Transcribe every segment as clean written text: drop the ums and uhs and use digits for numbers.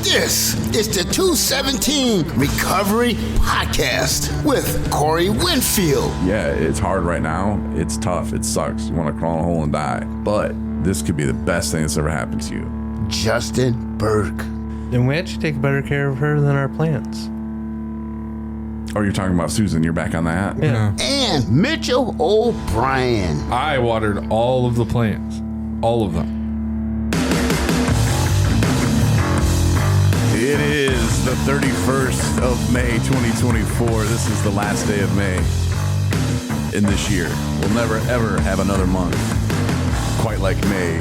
This is the 217 Recovery Podcast with Corey Winfield. Yeah, it's hard right now. It's tough. It sucks. You want to crawl in a hole and die. But this could be the best thing that's ever happened to you. Justin Burke. And we actually take better care of her than our plants. Oh, you're talking about Susan. You're back on that? Yeah. And Mitchell O'Brien. I watered all of the plants. All of them. It is the 31st of May, 2024. This is the last day of May in this year. We'll never, ever have another month quite like May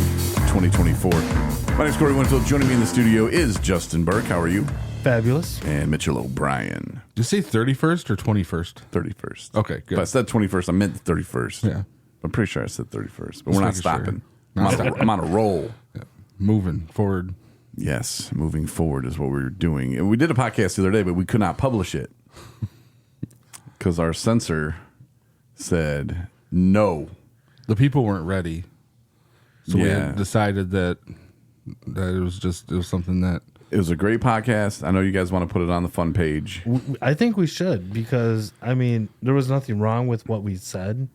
2024. My name is Corey Winfield. Joining me in the studio is Justin Burke. How are you? Fabulous. And Mitchell O'Brien. Did you say 31st or 21st? 31st. Okay, good. If I said 21st, I meant the 31st. Yeah. I'm pretty sure I said 31st, but we're not making sure. stopping. Not I'm on a roll. Yeah. Moving forward. Yes, moving forward is what we were doing. And we did a podcast the other day, but we could not publish it because our censor said no. The people weren't ready. So we Yeah. had decided that it was something that... It was a great podcast. I know you guys want to put it on the fun page. I think we should because, I mean, there was nothing wrong with what we said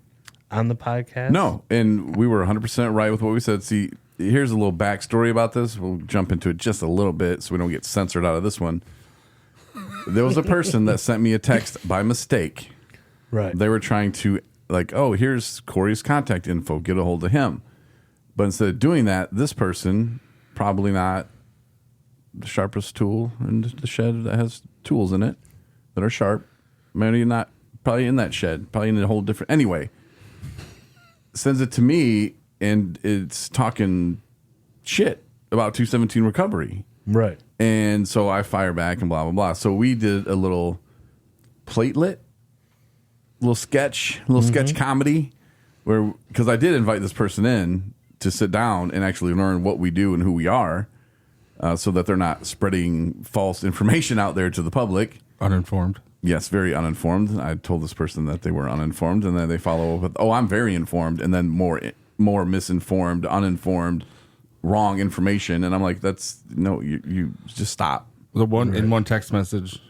on the podcast. No, and we were 100% right with what we said. See, here's a little backstory about this. We'll jump into it just a little bit so we don't get censored out of this one. There was a person that sent me a text by mistake. Right. They were trying to, like, oh, here's Corey's contact info. Get a hold of him. But instead of doing that, this person, probably not the sharpest tool in the shed that has tools in it that are sharp. Maybe not, probably in that shed, probably in a whole different. Anyway, sends it to me, and it's talking shit about 217 recovery. Right. And so I fire back and blah, blah, blah. So we did a little platelet, little sketch comedy where, because I did invite this person in to sit down and actually learn what we do and who we are so that they're not spreading false information out there to the public. Uninformed. Yes, very uninformed. I told this person that they were uninformed, and then they follow up with, oh, I'm very informed, and then more misinformed, uninformed, wrong information. And I'm like, that's no, you just stop. In one text message,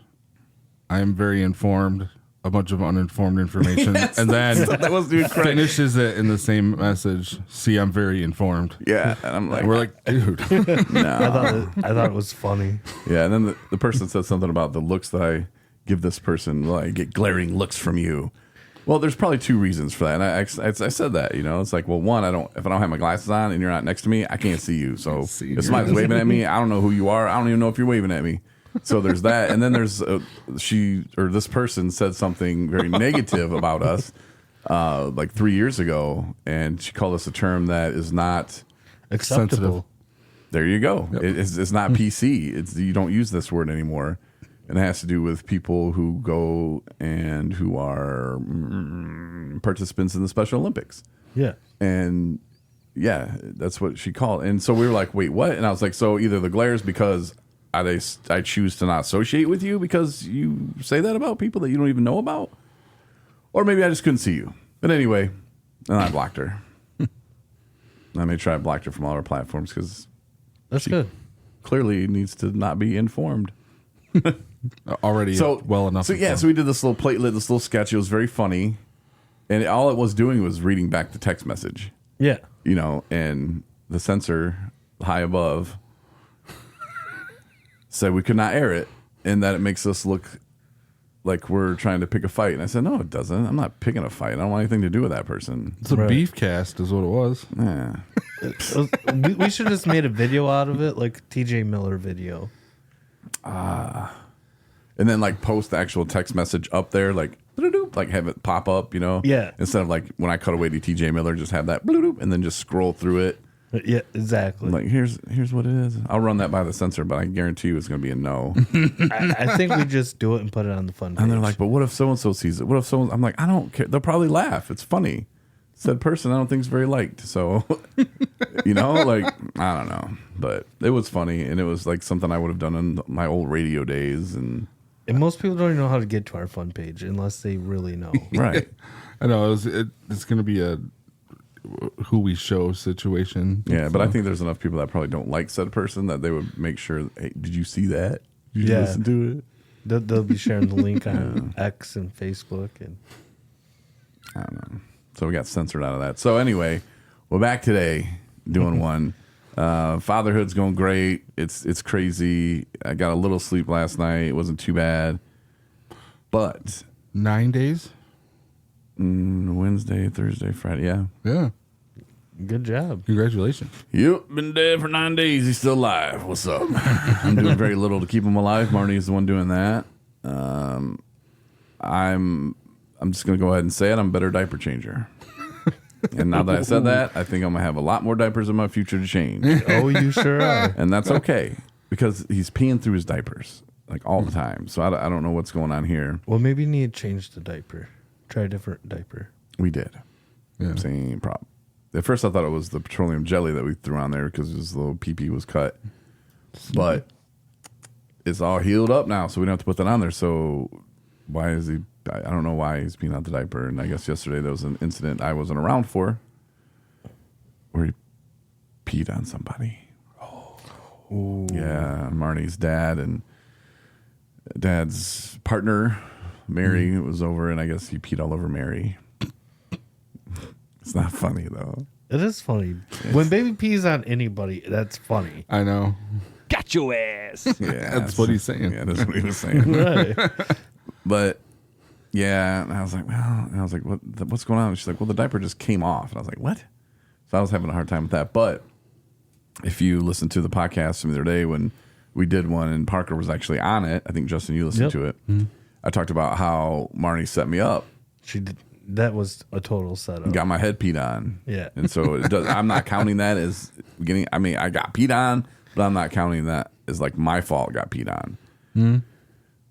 I am very informed, a bunch of uninformed information. Yes, and then that was the correct. finishes it in the same message. See, I'm very informed. Yeah, and I'm like, And we're like, dude. no. I thought it was funny. Yeah, and then the person said something about the looks that I give this person. Well, I get glaring looks from you. Well, there's probably two reasons for that, and I said that. You know, it's like, well, one, if I don't have my glasses on and you're not next to me, I can't see you. So if somebody's waving at me, I don't know who you are. I don't even know if you're waving at me. So there's that, and then there's this person said something very negative about us, like 3 years ago, and she called us a term that is not Acceptable. Sensitive. There you go. Yep. It's not PC. You don't use this word anymore. And it has to do with people who go and who are participants in the Special Olympics. Yeah. And yeah, that's what she called. And so we were like, wait, what? And I was like, so either the glare is because I choose to not associate with you because you say that about people that you don't even know about, or maybe I just couldn't see you. But anyway, and I blocked her. I made sure I blocked her from all our platforms because That's good. clearly needs to not be informed. Already well enough. So yeah, so we did this little platelet, this little sketch. It was very funny, and all it was doing was reading back the text message. Yeah. You know, and the censor high above said we could not air it, and that it makes us look like we're trying to pick a fight. And I said, no, it doesn't. I'm not picking a fight. I don't want anything to do with that person. It's a Right. beef cast is what it was. Yeah. we should have just made a video out of it, like TJ Miller video. And then like post the actual text message up there, like have it pop up, you know? Yeah. Instead of like when I cut away to TJ Miller, just have that and then just scroll through it. Yeah, exactly. Like here's what it is. I'll run that by the censor, but I guarantee you it's going to be a no. I think we just do it and put it on the fun page. And they're like, but what if so and so sees it? What if someone? I'm like, I don't care. They'll probably laugh. It's funny. Said person I don't think is very liked. So, you know, like I don't know, but it was funny, and it was like something I would have done in my old radio days, and most people don't even know how to get to our fun page unless they really know. right. I know it's going to be who we show situation. Yeah, but I think there's enough people that probably don't like said person that they would make sure, hey, did you see that? Did you Yeah. listen to it? They'll be sharing the link on X and Facebook. And I don't know. So we got censored out of that. So anyway, we're back today doing one. Fatherhood's going great. It's crazy. I got a little sleep last night. It wasn't too bad. But 9 days? Wednesday, Thursday, Friday. Yeah. Yeah. good job. Congratulations. Yep, been dead for 9 days. He's still alive. What's up? I'm doing very little to keep him alive. Marnie's the one doing that. I'm just gonna go ahead and say it. I'm a better diaper changer. And now that I said that, I think I'm gonna have a lot more diapers in my future to change, Oh, you sure are. and that's okay because he's peeing through his diapers like all the time. So I don't know what's going on here. Well, maybe you need to change the diaper. Try a different diaper. We did. Yeah. Same problem. At first, I thought it was the petroleum jelly that we threw on there because his little pee-pee was cut. But it's all healed up now, so we don't have to put that on there. So why is he... I don't know why he's peeing out the diaper. And I guess yesterday there was an incident I wasn't around for where he peed on somebody. Oh. Yeah, Marnie's dad and dad's partner, Mary, was over, and I guess he peed all over Mary. It's not funny, though. It is funny. When baby pees on anybody, that's funny. I know. Got your ass. Yeah, That's what he's saying. Yeah, that's what he was saying. Right. But yeah, and I was like, well, and I was like, what's going on? And she's like, well, the diaper just came off, and I was like, what? So I was having a hard time with that. But if you listen to the podcast from the other day when we did one and Parker was actually on it, I think Justin, you listened Yep. to it. I talked about how Marnie set me up. She did. That was a total setup. Got my head peed on. Yeah. And so it does, I'm not counting that as getting, I mean, I got peed on, but I'm not counting that as like my fault got peed on.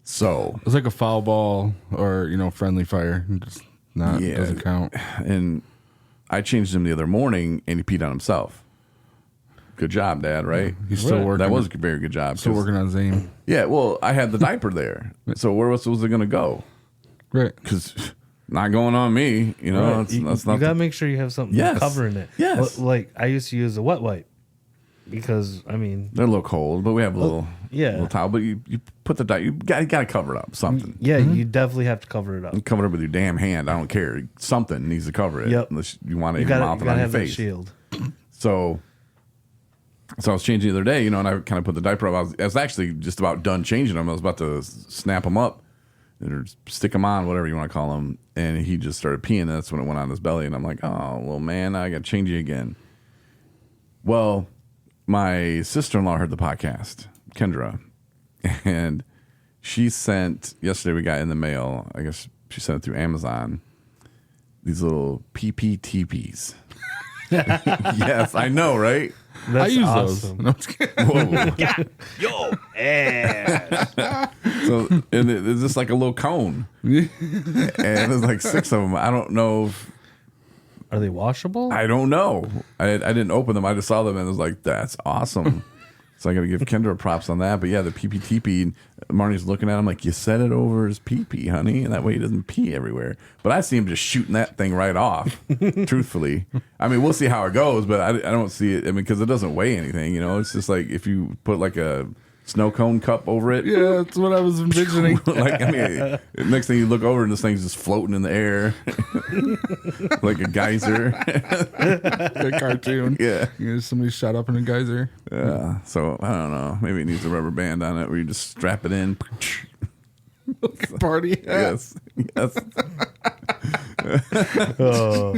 So, It's like a foul ball or, friendly fire. Just not, yeah. doesn't count. And I changed him the other morning and he peed on himself. Good job, Dad, right? He's still Right. working. That was a very good job. Still 'cause- working on Zane. Yeah, well, I had the diaper there. So where was it going to go? Right. Because not going on me, Right. It's, You that's not got to the- make sure you have something Yes. covering it. Yes. Like I used to use a wet wipe because they're a little cold, but we have a little, yeah. little towel. But you put the you got to cover it up, something. yeah, you definitely have to cover it up. You cover it up with your damn hand. I don't care. Something needs to cover it. Yep. Unless you want to You even got mouth to it on your have that face. shield. So I was changing the other day, and I kind of put the diaper up. I was actually just about done changing them. I was about to snap them up or stick them on, whatever you want to call them. And he just started peeing. And that's when it went on his belly. And I'm like, oh, well, man, I got to change you again. Well, my sister-in-law heard the podcast, Kendra, and she sent, yesterday we got in the mail, I guess she sent it through Amazon, these little PPTPs. Yes, I know, right? That's I use awesome. those. No, I'm just kidding. Whoa. Yo ass. So, and it's just like a little cone. And there's like 6 of them. I don't know. Are they washable? I don't know. I didn't open them. I just saw them and I was like, that's awesome. So I got to give Kendra props on that. But yeah, the PPTP, Marnie's looking at him like, you set it over his pee-pee, honey. And that way he doesn't pee everywhere. But I see him just shooting that thing right off, truthfully. I mean, we'll see how it goes, but I don't see it. I mean, because it doesn't weigh anything, It's just like if you put like a snow cone cup over it. Yeah, that's what I was envisioning. Like, I mean, next thing you look over and this thing's just floating in the air like a geyser. A cartoon. Yeah. Somebody shot up in a geyser. Yeah. So I don't know. Maybe it needs a rubber band on it where you just strap it in. Party. Yes. Yes. Oh,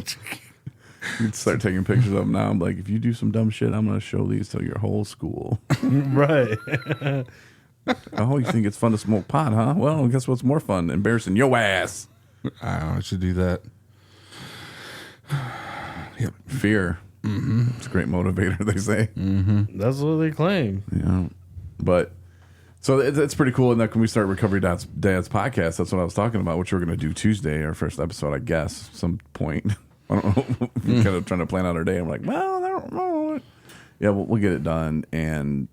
You'd start taking pictures of them now. I'm like, if you do some dumb shit, I'm going to show these to your whole school. right. Oh, you think it's fun to smoke pot, huh? Well, guess what's more fun? Embarrassing your ass. I should do that. Fear. Mm-hmm. It's a great motivator, they say. That's what they claim. Yeah. But so it's pretty cool. And then when we start Recovery Dad's podcast, that's what I was talking about, which we're going to do Tuesday, our first episode, I guess, some point. I don't know. We're kind of trying to plan out our day. I'm like, well, I don't know. Yeah, we'll get it done. And,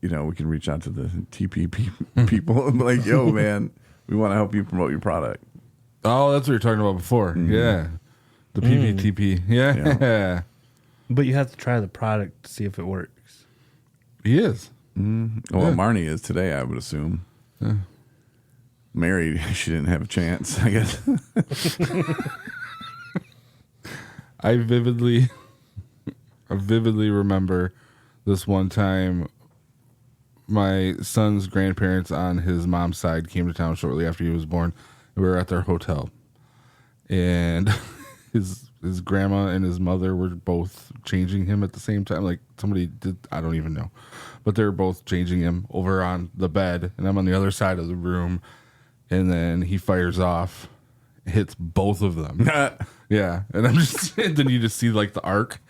we can reach out to the TPP people and be like, yo, man, we want to help you promote your product. Oh, that's what you were talking about before. Yeah. The PPTP. Yeah. But you have to try the product to see if it works. He is. Well, Marnie is today, I would assume. Married, she didn't have a chance, I guess. I vividly remember this one time my son's grandparents on his mom's side came to town shortly after he was born. We were at their hotel, and his grandma and his mother were both changing him at the same time. Like somebody did, I don't even know, but they were both changing him over on the bed, and I'm on the other side of the room, and then he fires off, hits both of them. Yeah, and I'm just then you just see like the arc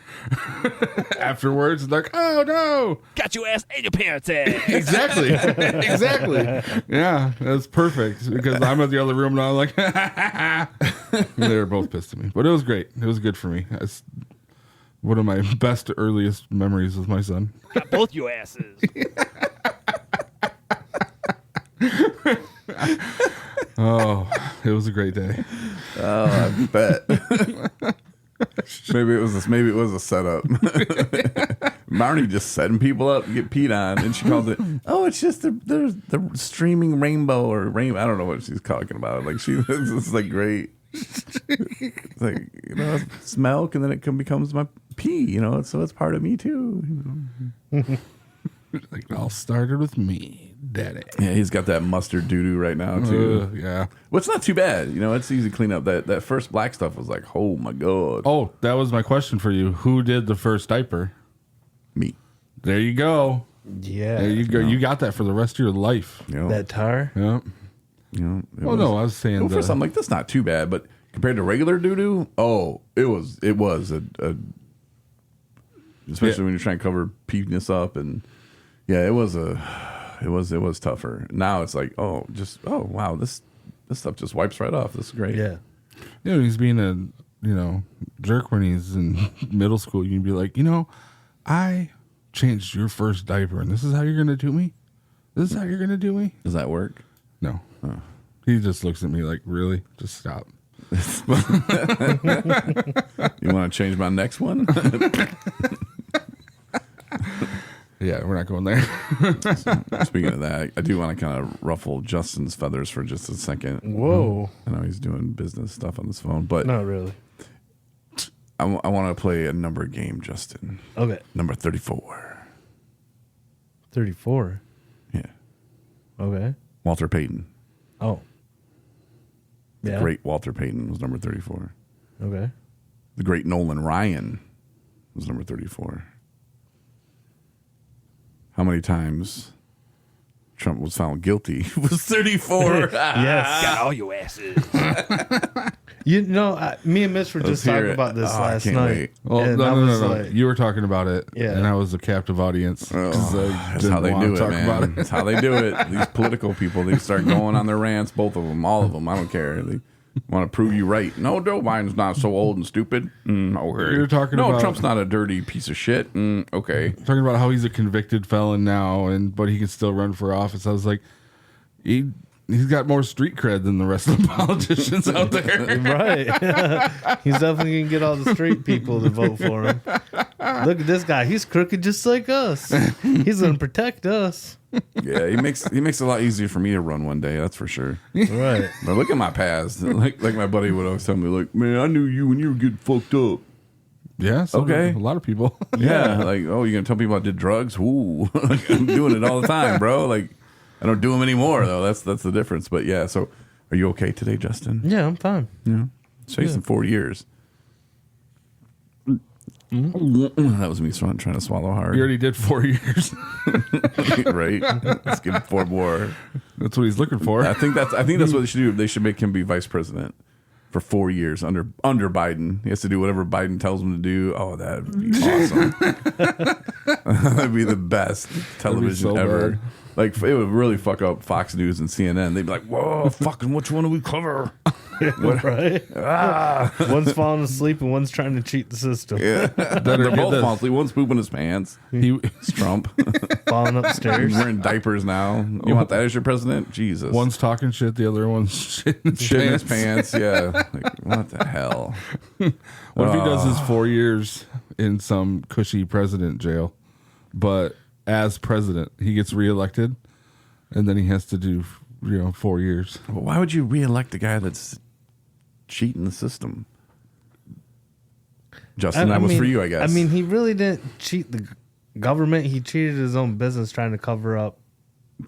afterwards. It's like, oh no, Got your ass and your parents' ass. exactly. Yeah, that's perfect because I'm at the other room and I'm like, they were both pissed at me, but it was great. It was good for me. It's one of my best earliest memories with my son. Got both your asses. Oh, it was a great day. Oh, I bet. Maybe it was a setup. Marnie just setting people up to get peed on, and she calls it, "Oh, it's just the streaming rainbow or rainbow." I don't know what she's talking about. Like it's like great. It's like, it's milk, and then it becomes my pee. So it's part of me too. Like it all started with me, daddy. Yeah, he's got that mustard doo doo right now too. Yeah. Well, it's not too bad. It's easy to clean up. That first black stuff was like, oh my god. Oh, that was my question for you. Who did the first diaper? Me. There you go. Yeah. There you go. You got that for the rest of your life. That tar? Yeah. No, I was saying. Well, first I'm like, that's not too bad, but compared to regular doo doo, it was a especially when you're trying to cover penis up, and it was tougher. Now it's like, wow, this stuff just wipes right off. This is great. Yeah. He's being a jerk when he's in middle school. You can be like, I changed your first diaper, and this is how you're gonna do me. This is how you're gonna do me. Does that work? No. He just looks at me like, really? Just stop. You want to change my next one? Yeah, we're not going there. Speaking of that, I do want to kind of ruffle Justin's feathers for just a second. Whoa. I know he's doing business stuff on his phone, but Not really. I want to play a number game, Justin. Okay. Number 34. 34. Yeah. Okay. Walter Payton. Oh. Yeah. Great Walter Payton was number 34. Okay. The great Nolan Ryan was number 34. How many times Trump was found guilty was 34. Yes. Got all your asses. Me and Mitch were just talking about this I last can't night. wait. Well, and no. like, You were talking about it, Yeah. and I was a captive audience. 'Cause I That's didn't how they wanna do it, talk man. about it. That's how they do it. These political people, they start going on their rants, both of them, all of them. I don't care. They want to prove you right. No, Joe Biden's not so old and stupid. Okay. You're talking no, about- Trump's not a dirty piece of shit. Okay. Talking about how he's a convicted felon now, but he can still run for office. I was like, he's got more street cred than the rest of the politicians out there. right. He's definitely going to get all the street people to vote for him. Look at this guy. He's crooked just like us. He's going to protect us. Yeah, he makes it a lot easier for me to run one day. That's for sure. Right. But look at my past. Like my buddy would always tell me, like, man, I knew you when you were getting fucked up. Yeah, so Okay. a lot of people. Yeah, like, oh, you're gonna tell people I did drugs? Ooh, like, I'm doing it all the time, bro. Like, I don't do them anymore, though. That's the difference. But yeah, so are you okay today, Justin? Yeah, I'm fine. Yeah. Chasing 4 years. That was me trying to swallow hard. He already did 4 years. Right? Let's give him 4 more. That's what he's looking for. I think that's what they should do. They should make him be vice president for 4 years under Biden. He has to do whatever Biden tells him to do. Oh, that'd be awesome. That'd be the best television so ever. bad. Like, it would really fuck up Fox News and CNN. They'd be like, whoa, fucking which one do we cover? Right? One's falling asleep and one's trying to cheat the system. Yeah. They're get both this. falling asleep. One's pooping his pants. It's Trump. Falling He's upstairs. wearing diapers now. You want that as your president? Jesus. One's talking shit, the other one's shit in his shit in his pants. pants. Yeah. Like, what the hell? What if he does his 4 years in some cushy president jail, but as president, he gets reelected, and then he has to do 4 years. Well, why would you reelect the guy that's cheating the system? Justin, that was for you, I guess. I mean, he really didn't cheat the government. He cheated his own business trying to cover up.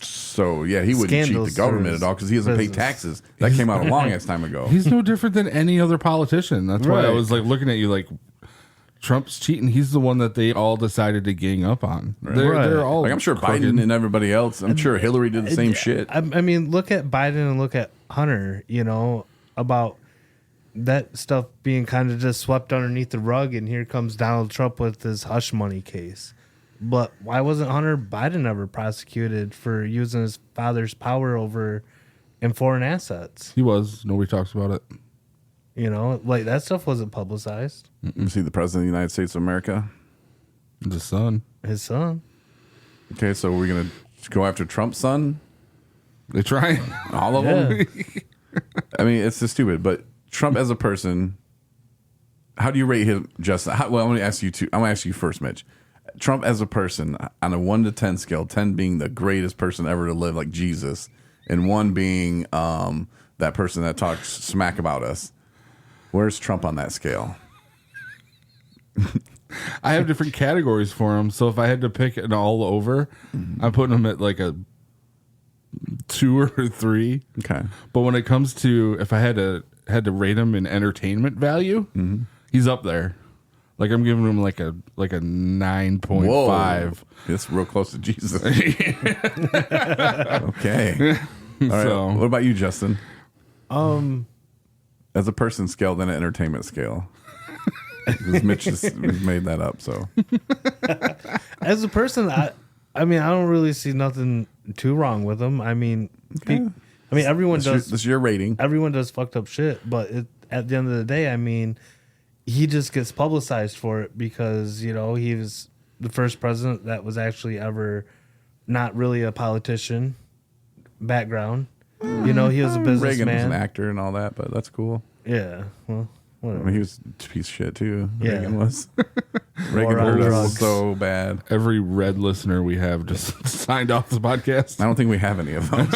So, yeah, he wouldn't cheat Scandals the government for at all because he doesn't pay business. taxes. That came out a long ass time ago. He's no different than any other politician. That's why I Right. was like looking at you like Trump's cheating. He's the one that they all decided to gang up on. They're all Like, I'm sure crooked. Biden and everybody else, I'm sure Hillary did the same shit. I mean, look at Biden and look at Hunter, about that stuff being kind of just swept underneath the rug. And here comes Donald Trump with his hush money case. But why wasn't Hunter Biden ever prosecuted for using his father's power over in foreign assets? He was. Nobody talks about it. Like that stuff wasn't publicized. You see the president of the United States of America? The son. His son. Okay, so we're going to go after Trump's son? They try. All of them? I mean, it's just stupid. But Trump as a person, how do you rate him, Justin? Well, I'm going to ask you two. I'm going to ask you first, Mitch. Trump as a person on a 1 to 10 scale, 10 being the greatest person ever to live, like Jesus, and 1 being that person that talks smack about us. Where's Trump on that scale? I have different categories for him. So if I had to pick an all over, I'm putting him at like a 2 or 3. Okay. But when it comes to if I had to rate him in entertainment value, he's up there. Like I'm giving him like a 9.5. It's real close to Jesus. Okay. All right. So- What about you, Justin? As a person scale, then an entertainment scale. 'Cause Mitch just made that up. So As a person, I don't really see nothing too wrong with him. I mean, everyone does. this is your rating. Everyone does fucked up shit, but at the end of the day, I mean, he just gets publicized for it because he was the first president that was actually ever not really a politician background. He was a Reagan was an businessman. actor and all that, but that's cool. Yeah, well, I whatever. mean, he was a piece of shit too. Yeah. Reagan was. Reagan War on hurt us drugs. so bad. Every red listener we have just signed off the podcast. I don't think we have any of those.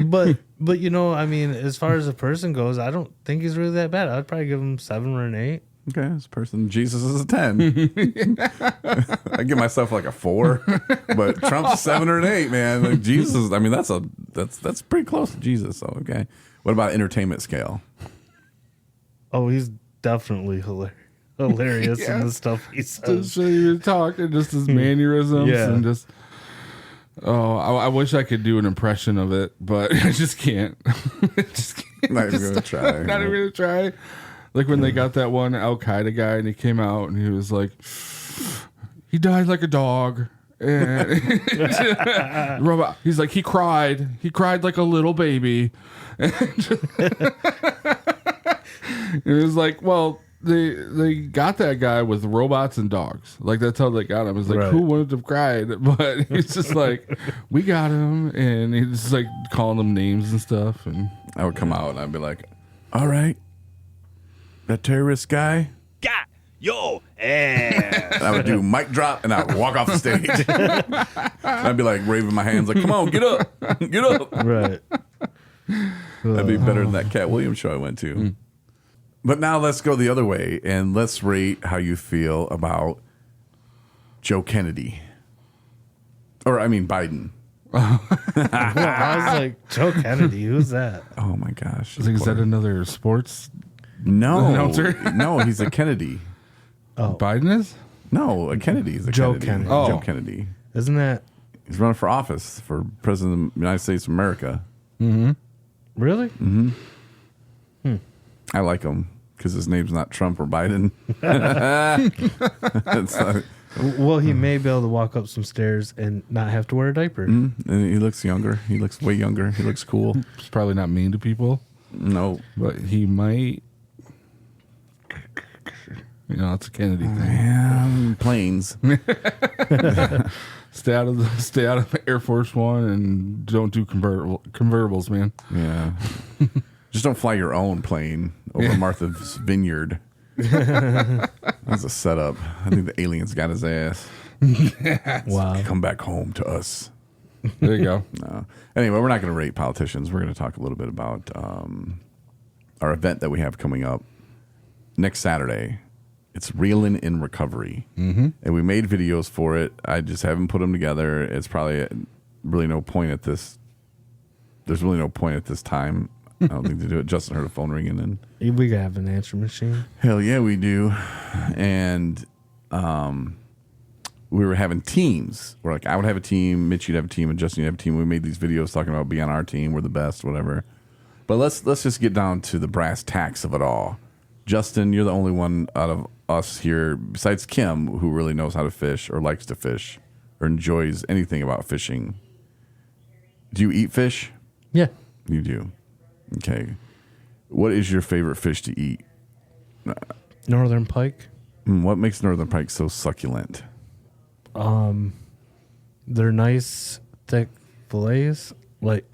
But as far as a person goes, I don't think he's really that bad. I'd probably give him 7 or an 8. Okay, this person, Jesus is a 10. I give myself like a 4, but Trump's a 7 or an 8, man. Like Jesus, I mean that's pretty close to Jesus. So okay, what about entertainment scale? Oh, he's definitely hilarious in the stuff he Just says. so you talk and just his mannerisms Yeah. and just. Oh, I wish I could do an impression of it, but I just can't. I just can't. Not even gonna try. Not even gonna try. Like when they got that one Al Qaeda guy and he came out and he was like, he died like a dog. And robot. He's like, he cried like a little baby. It was like, well, they got that guy with robots and dogs. Like that's how they got him. It's like, Right. who wouldn't have cried? But he's just like, we got him, and he's just like calling them names and stuff. And I would come out and I'd be like, all right, that terrorist guy. Got your ass. And I would do mic drop and I would walk off the stage. And I'd be like waving my hands like, come on, get up, get up. Right. That'd be better than that Cat Williams show I went to. But now let's go the other way and let's rate how you feel about Joe Kennedy. Or, I mean, Biden. I was like, Joe Kennedy, who's that? Oh, my gosh. I was like, is that another sports? No. announcer? No, he's a Kennedy. Biden is? No, a Kennedy is a Joe Kennedy. Kennedy. Oh. Joe Kennedy. Isn't that He's running for office for President of the United States of America. really? I like him because his name's not Trump or Biden. It's not- Well, he may be able to walk up some stairs and not have to wear a diaper. and he looks younger. He looks way younger. He looks cool. He's probably not mean to people, No. but he might. It's a Kennedy thing. Yeah, planes. Stay out of Air Force One and don't do convertibles, man. Yeah. Just don't fly your own plane over Martha's Vineyard. That's a setup. I think the aliens got his ass. Wow. Come back home to us. There you go. No. Anyway, we're not going to rate politicians. We're going to talk a little bit about our event that we have coming up next Saturday. It's Reelin' in Recovery. Mm-hmm. And we made videos for it. I just haven't put them together. It's probably really no point at this. There's really no point at this time. I don't think to do it. Justin heard a phone ringing and We have an answer machine. hell yeah, we do. And we were having teams. We're like, I would have a team, Mitch, you'd have a team, and Justin, you'd have a team. We made these videos talking about being on our team. We're the best, whatever. But let's just get down to the brass tacks of it all. Justin, you're the only one out of us here, besides Kim, who really knows how to fish or likes to fish or enjoys anything about fishing. Do you eat fish? Yeah. You do. Okay. What is your favorite fish to eat? Northern pike. What makes northern pike so succulent? They're nice, thick fillets. Like,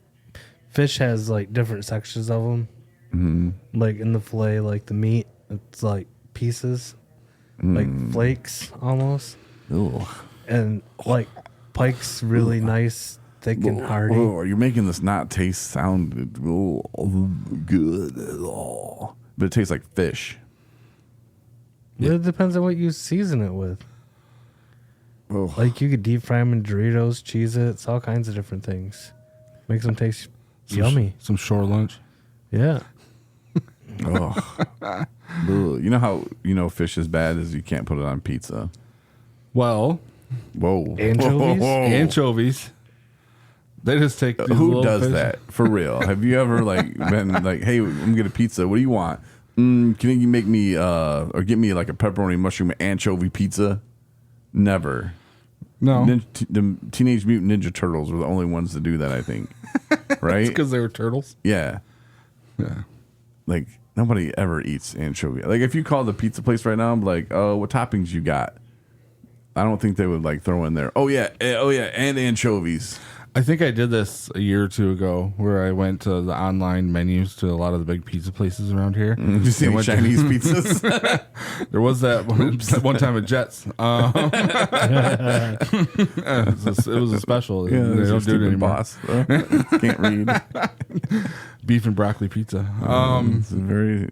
fish has, like, different sections of them. Mm-hmm. Like, in the fillet, like, the meat, it's, like, pieces. Like, flakes, almost. Ugh. And, like, pike's really nice, thick and hearty. Oh, you're making this not sound good at all. But it tastes like fish. Yeah. It depends on what you season it with. Oh. Like, you could deep fry them in Doritos, Cheez-Its, all kinds of different things. Makes them taste yummy. Some shore lunch. Yeah. Oh. Ugh. You know how fish is bad is you can't put it on pizza. Well, Whoa. Anchovies? anchovies. They just take these Who little does fish. that for real? Have you ever been like, hey, I'm gonna get a pizza. What do you want? Can you make me or get me like a pepperoni mushroom anchovy pizza? Never. No, The Teenage Mutant Ninja Turtles were the only ones to do that, I think. Right? because they were turtles. Yeah. Yeah. Like nobody ever eats anchovy. Like if you call the pizza place right now, I'm like, oh, what toppings you got? I don't think they would like throw in there. Oh yeah, and anchovies. I think I did this a year or two ago where I went to the online menus to a lot of the big pizza places around here. You see any Chinese pizzas? There was that one time at Jets. It was a special. Yeah, they don't do it anymore. Boss. Can't read. Beef and broccoli pizza. It's very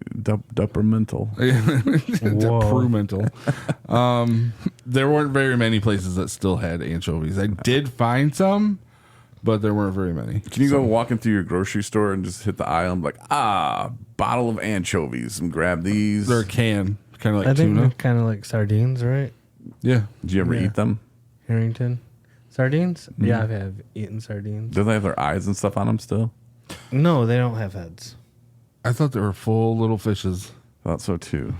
detrimental. Detrimental. There weren't very many places that still had anchovies. I did find some, but there weren't very many. Can you go walking through your grocery store and just hit the aisle and be like, bottle of anchovies and grab these? They're a can, kind of I like think tuna. they're kind of like sardines, right? Yeah. Did you ever Yeah. eat them? Harrington. Sardines? Yeah, I have eaten sardines. Do they have their eyes and stuff on them still? No, they don't have heads. I thought they were full little fishes. Thought so too.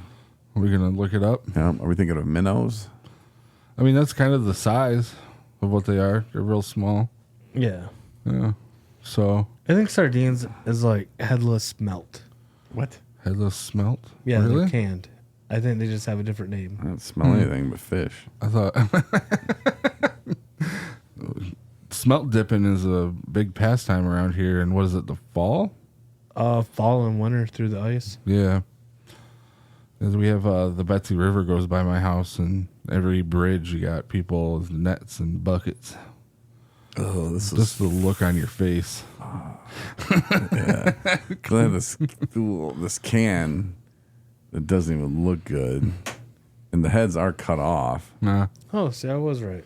Are we going to look it up? Yeah. Are we thinking of minnows? I mean, that's kind of the size of what they are. They're real small. Yeah. Yeah. So, I think sardines is like headless smelt. What? headless smelt? Yeah, Really? they're canned. I think they just have a different name. I don't smell anything but fish. I thought smelt dipping is a big pastime around here. And what is it, the fall? Fall and winter through the ice. Yeah. As we have the Betsy River goes by my house, and every bridge you got people with nets and buckets. Oh, this is Just the look on your face. yeah. I have this can that doesn't even look good, and the heads are cut off. Nah. Oh, see, I was right.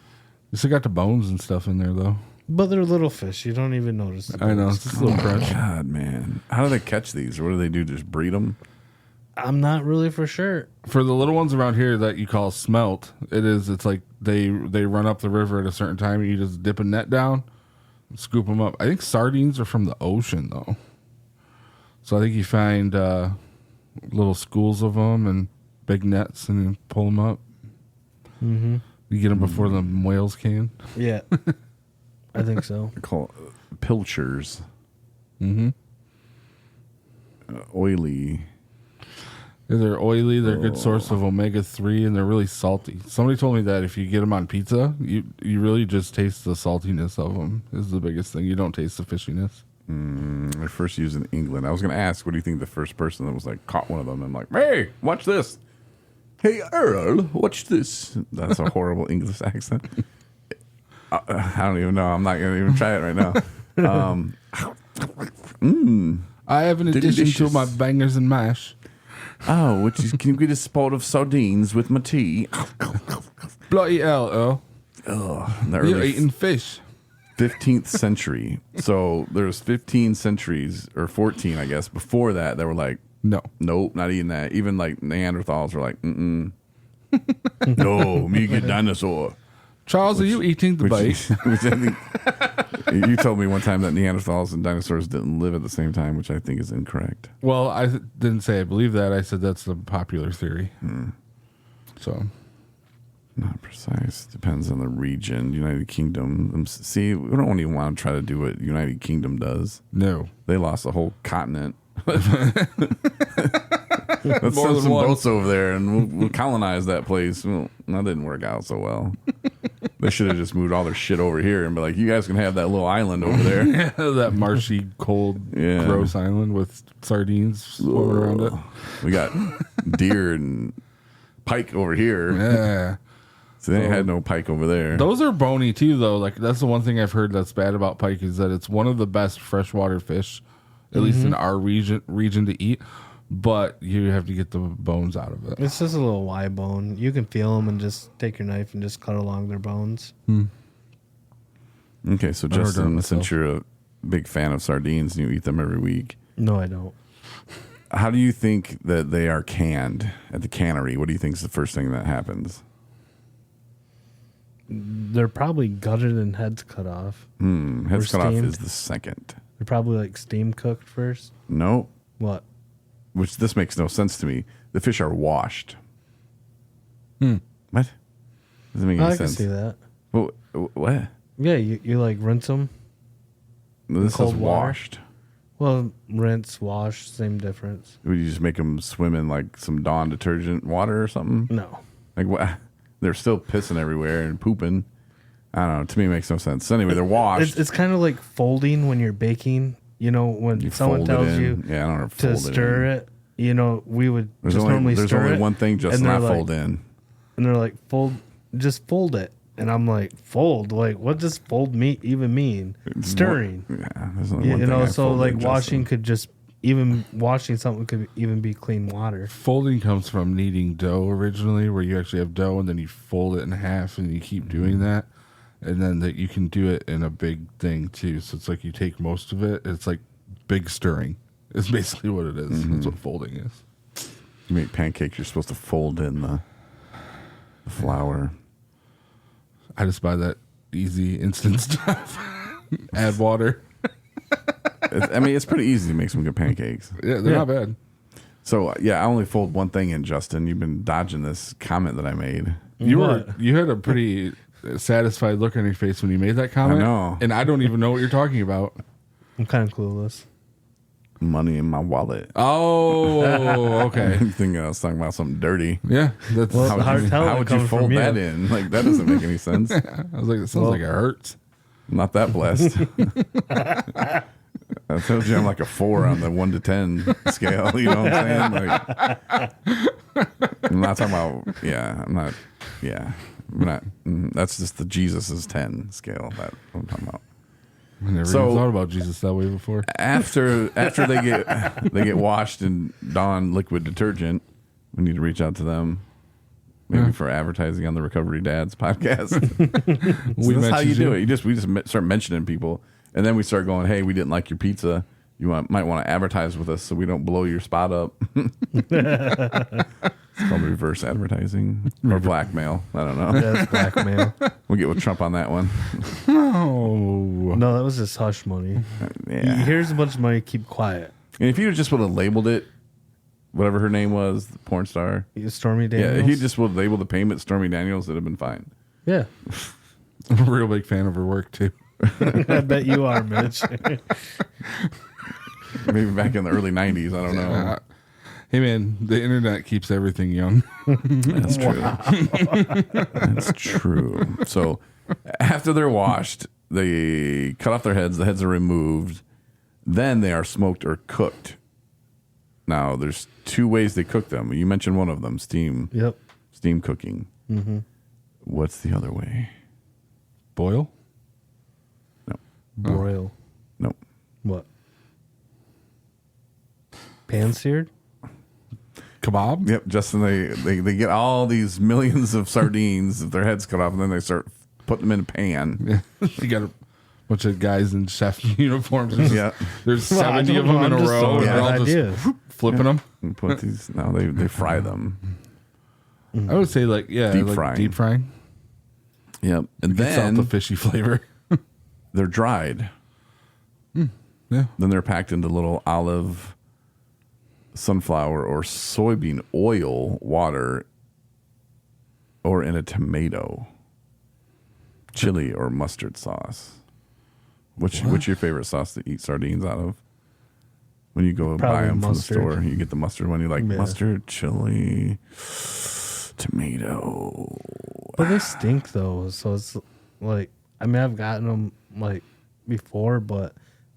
You still got the bones and stuff in there, though. But they're little fish. You don't even notice them. I know. It's just a little crunch. God, man, how do they catch these? Or what do they do? Just breed them? I'm not really for sure. For the little ones around here that you call smelt, it's like they run up the river at a certain time, and you just dip a net down and scoop them up. I think sardines are from the ocean, though. So I think you find little schools of them and big nets, and you pull them up. Mm-hmm. You get them before the whales can. Yeah. I think so. They're called pilchers. Mm-hmm. Oily. Yeah, they're oily. They're a good source of omega-3, and they're really salty. Somebody told me that if you get them on pizza, you really just taste the saltiness of them is the biggest thing. You don't taste the fishiness. They're first used in England. I was going to ask, what do you think the first person that was like caught one of them and like, hey, watch this. Hey, Earl, watch this. That's a horrible English accent. I don't even know. I'm not going to even try it right now. I have an addition to Delicious. my bangers and mash. Oh, which is, can you get a spot of sardines with my tea? Bloody hell, Earl. In the You're early eating fish. 15th century. So there's 15 centuries, or 14, I guess, before that were like, No. nope, not eating that. Even like Neanderthals were like, no, me get dinosaur. Charles, are you eating the bite? Which I think, you told me one time that Neanderthals and dinosaurs didn't live at the same time, which I think is incorrect. Well, I didn't say I believe that. I said that's the popular theory. So, Not precise. Depends on the region. United Kingdom. See, we don't even want to try to do what United Kingdom does. no. They lost a whole continent. Let's More send than some one. boats over there and we'll colonize that place. Well, that didn't work out so well. They should have just moved all their shit over here and be like, you guys can have that little island over there. That marshy, cold, Yeah. gross island with sardines swimming around it. We got deer and pike over here. Yeah. So they had no pike over there. Those are bony too, though. Like that's the one thing I've heard that's bad about pike is that it's one of the best freshwater fish, at least in our region to eat. But you have to get the bones out of it. It's just a little Y bone. You can feel them and just take your knife and just cut along their bones. Okay, so never done it Justin, myself. since you're a big fan of sardines and you eat them every week, No, I don't. how do you think that they are canned at the cannery? What do you think is the first thing that happens? They're probably gutted and heads cut off. Heads Or cut off steamed. is the second. They're probably like steam cooked first. No, What? which this makes no sense to me. The fish are washed. What? Doesn't make Oh, any I can sense. see that. Well, what? Yeah, you like rinse them. This is cold water? washed. Well, rinse, wash, same difference. Would you just make them swim in like some Dawn detergent water or something? No. Like what? They're still pissing everywhere and pooping. I don't know. To me, it makes no sense. So anyway, they're washed. It's kind of like folding when you're baking. You know, when You someone fold it tells in. you Yeah, I don't know. to Fold stir in. it, you know, we would There's just only, normally there's stir only it. one thing, Justin. and they're I like- fold in. And they're like, just fold it. And I'm like, fold? Like, what does fold even mean? Stirring. Yeah, there's only one You thing know, I so fold like in, washing Justin. could just, even washing something could even be clean water. Folding comes from kneading dough originally, where you actually have dough and then you fold it in half and you keep doing that. And then that you can do it in a big thing too. So it's like you take most of it. It's like big stirring. It's basically what it is. That's what folding is. You make pancakes. You're supposed to fold in the flour. I just buy that easy instant stuff. Add water. I mean, it's pretty easy to make some good pancakes. Yeah, they're not bad. So yeah, I only fold one thing in, Justin. You've been dodging this comment that I made. You What? you had a pretty satisfied look on your face when you made that comment. I know. And I don't even know what you're talking about. I'm kind of clueless. Money in my wallet. Oh, okay. I'm thinking I was talking about something dirty. Yeah, that's Well, How hard would you, telling how would you coming from fold you. that in? Like that doesn't make any sense. I was like, it sounds like it hurts. I'm not that blessed. I told you I'm like a 4 on the 1 to 10 scale. You know what I'm saying? Like, I'm not talking about. Yeah, I'm not. Yeah, I'm not. That's just the Jesus's 10 scale. That I'm talking about. I never So- even thought about Jesus that way before. After they get washed in Dawn liquid detergent, we need to reach out to them. Maybe for advertising on the Recovery Dads podcast. So that's how you mentioned do it. We just start mentioning people, and then we start going, "Hey, we didn't like your pizza. You might want to advertise with us so we don't blow your spot up." It's called reverse advertising or blackmail. I don't know. That's blackmail. We'll get with Trump on that one. Oh, No, that was just hush money. Yeah. Here's a bunch of money, keep quiet. And if you just would have labeled it, whatever her name was, the porn star. Stormy Daniels. Yeah, he just would label the payment Stormy Daniels. It'd have been fine. Yeah. I'm a real big fan of her work too. I bet you are, Mitch. Maybe back in the early 90s. I don't know. Hey man, the internet keeps everything young. That's true. That's true. So after they're washed, they cut off their heads. The heads are removed. Then they are smoked or cooked. Now, there's two ways they cook them. You mentioned one of them, steam. Yep. Steam cooking. Mm-hmm. What's the other way? Boil? No. Broil. No. What? Pan seared? Kebab? Yep, Justin, they get all these millions of sardines with their heads cut off, and then they start putting them in a pan. You got a bunch of guys in chef uniforms. Yeah. There's 70 of them in a row. And they're all just flipping them. And put these, now they fry them. I would say deep frying. Yep. And Gets out then the fishy flavor. they're dried. Yeah. Then they're packed into little olive, sunflower, or soybean oil water, or in a tomato, chili, or mustard sauce. What's your favorite sauce to eat sardines out of? When you go Probably buy them mustard. from the store, you get the mustard one. You like Yeah. mustard, chili, tomato. But they stink though, so it's like I mean I've gotten them like before, but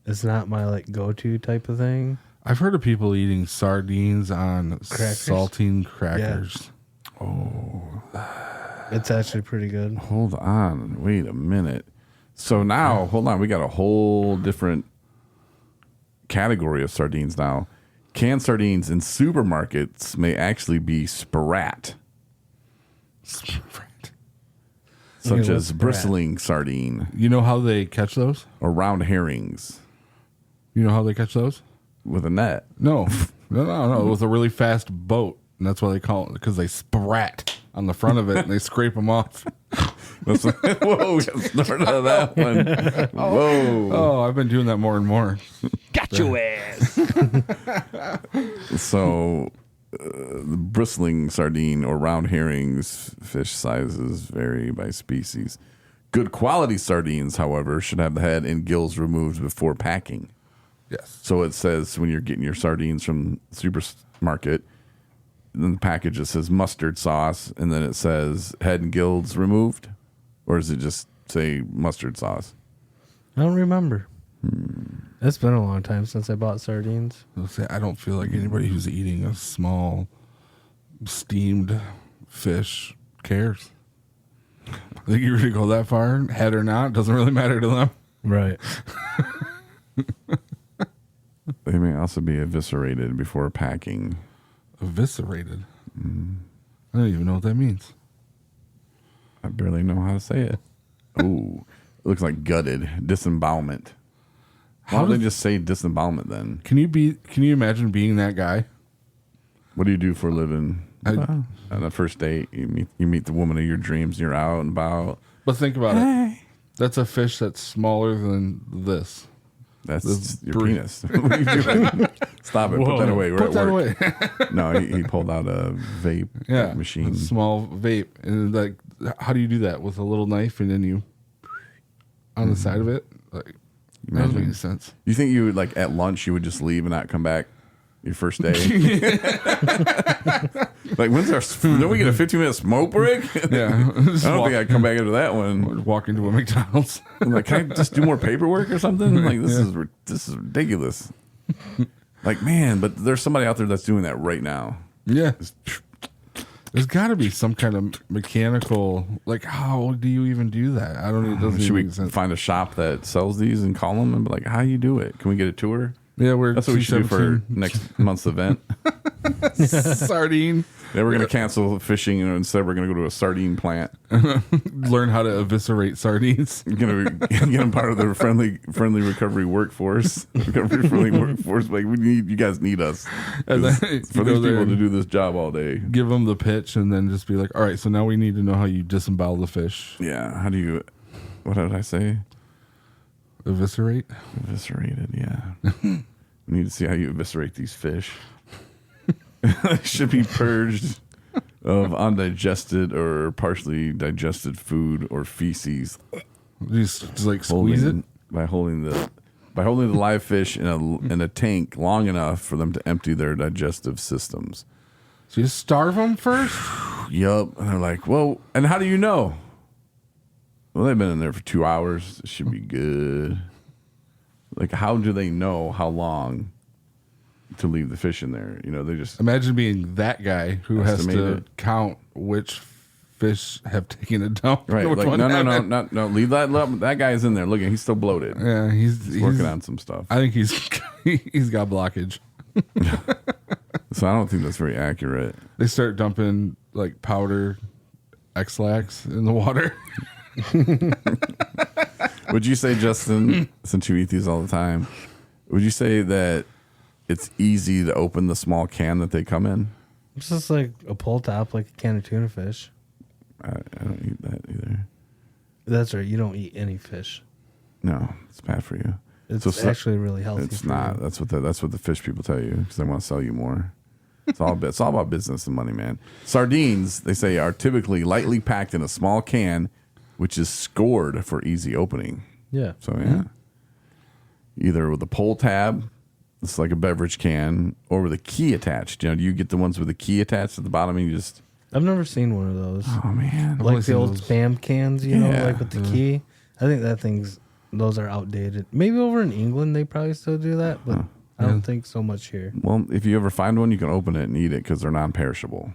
it's not my like go-to type of thing. I've heard of people eating sardines on Crackers? saltine crackers. It's actually pretty good. Hold on. Wait a minute. So now, hold on. We got a whole different category of sardines now. Canned sardines in supermarkets may actually be sprat, such Okay, as what's sprat? bristling sardine You know how they catch those? or round herrings You know how they catch those? with a net. No. No. It was a really fast boat. And that's why they call it, because they sprat on the front of it and they scrape them off. Whoa, we got started on that one. Whoa. Oh, I've been doing that more and more. Got your ass. So, the bristling sardine or round herrings fish sizes vary by species. Good quality sardines, however, should have the head and gills removed before packing. Yes. So it says when you're getting your sardines from the supermarket, then the package it says mustard sauce, and then it says head and gills removed, or does it just say mustard sauce? I don't remember. It's been a long time since I bought sardines. I'll say, I don't feel like anybody who's eating a small steamed fish cares. I think you really go that far, head or not, doesn't really matter to them. Right. They may also be eviscerated before packing. Eviscerated. I don't even know what that means. I barely know how to say it. Ooh, it looks like gutted, disembowelment. Why How don't they does- just say disembowelment then? Can you imagine being that guy? What do you do for a living? I- On the first date, you meet the woman of your dreams. You're out and about. But think about it. That's a fish that's smaller than this. That's This your bre- penis. What are you doing? Stop it. Put that away. We're Put at that work. away. No, he pulled out a vape machine. A small vape. And like, how do you do that? With a little knife and then you on the side of it? Like, that doesn't make any sense. You think you would, like, at lunch, you would just leave and not come back your first day? Like, when's our, don't we get a 15-minute smoke break? Yeah. I don't think I'd come back after that one. Walk into a McDonald's. I'm like, can I just do more paperwork or something? Like, this is ridiculous. Like, man, but there's somebody out there that's doing that right now. Yeah. There's got to be some kind of mechanical, like, how do you even do that? I don't know. It doesn't Should even we make sense. find a shop that sells these and call them and be like, how you do it? Can we get a tour? Yeah, we're That's what we should do for 217. next month's event. Sardine. Yeah, we're going to cancel fishing and instead we're going to go to a sardine plant. Learn how to eviscerate sardines. We're going to get them part of the friendly recovery workforce. Recovery friendly workforce. Like, you guys need us. And then For you these go people there to and do this job all day. give them the pitch and then just be like, all right, so now we need to know how you disembowel the fish. Yeah. How do you, what did I say? Eviscerate? Eviscerated, yeah. We need to see how you eviscerate these fish. They should be purged of undigested or partially digested food or feces. Just like squeeze it? By holding the live fish in a tank long enough for them to empty their digestive systems. So you starve them first? Yup. And they're like, well, and how do you know? Well, they've been in there for 2 hours. It should be good. Like, how do they know how long to leave the fish in there? You know, they just Imagine being that guy who has Estimate to it. count which fish have taken a dump. right. Which Like, one no, haven't. no. Leave that guy's in there. Look, he's still bloated. Yeah, he's Working on some stuff. I think he's he's got blockage. So I don't think that's very accurate. They start dumping like powder X-Lax in the water. Would you say, Justin, since you eat these all the time, would you say that it's easy to open the small can that they come in? It's just like a pull top, like a can of tuna fish. I don't eat that either. That's right. You don't eat any fish. No, it's bad for you. It's actually really healthy. It's for not. you. That's what the fish people tell you because they want to sell you more. It's all about business and money, man. Sardines, they say, are typically lightly packed in a small can, which is scored for easy opening. Yeah. So yeah, either with a pull tab, it's like a beverage can, or with a key attached. You know, do you get the ones with the key attached at the bottom and you just? I've never seen one of those. Oh man, only Like the seen old those. spam cans, you know, Yeah. like with the key. I think those are outdated. Maybe over in England they probably still do that, but I don't think so much here. Well, if you ever find one, you can open it and eat it because they're non-perishable.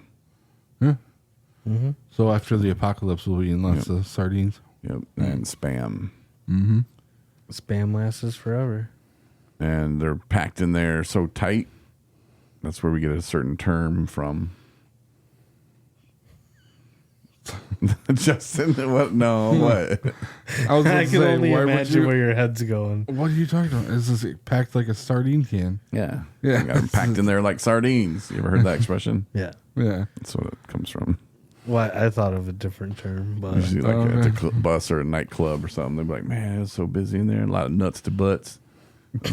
So after the apocalypse, we'll be in lots of sardines. Yep, and spam. Spam lasts forever. And they're packed in there so tight. That's where we get a certain term from. Justin, what? No, what? I was I going to can say, only why would imagine you? where your head's going. What are you talking about? Is this packed like a sardine can? Yeah, Yeah. They got them packed in there like sardines. You ever heard that expression? Yeah. Yeah. That's what it comes from. Well, I thought of a different term, but Usually, like Oh, at the okay. bus or a nightclub or something, they'd be like, "Man, it's so busy in there. A lot of nuts to butts."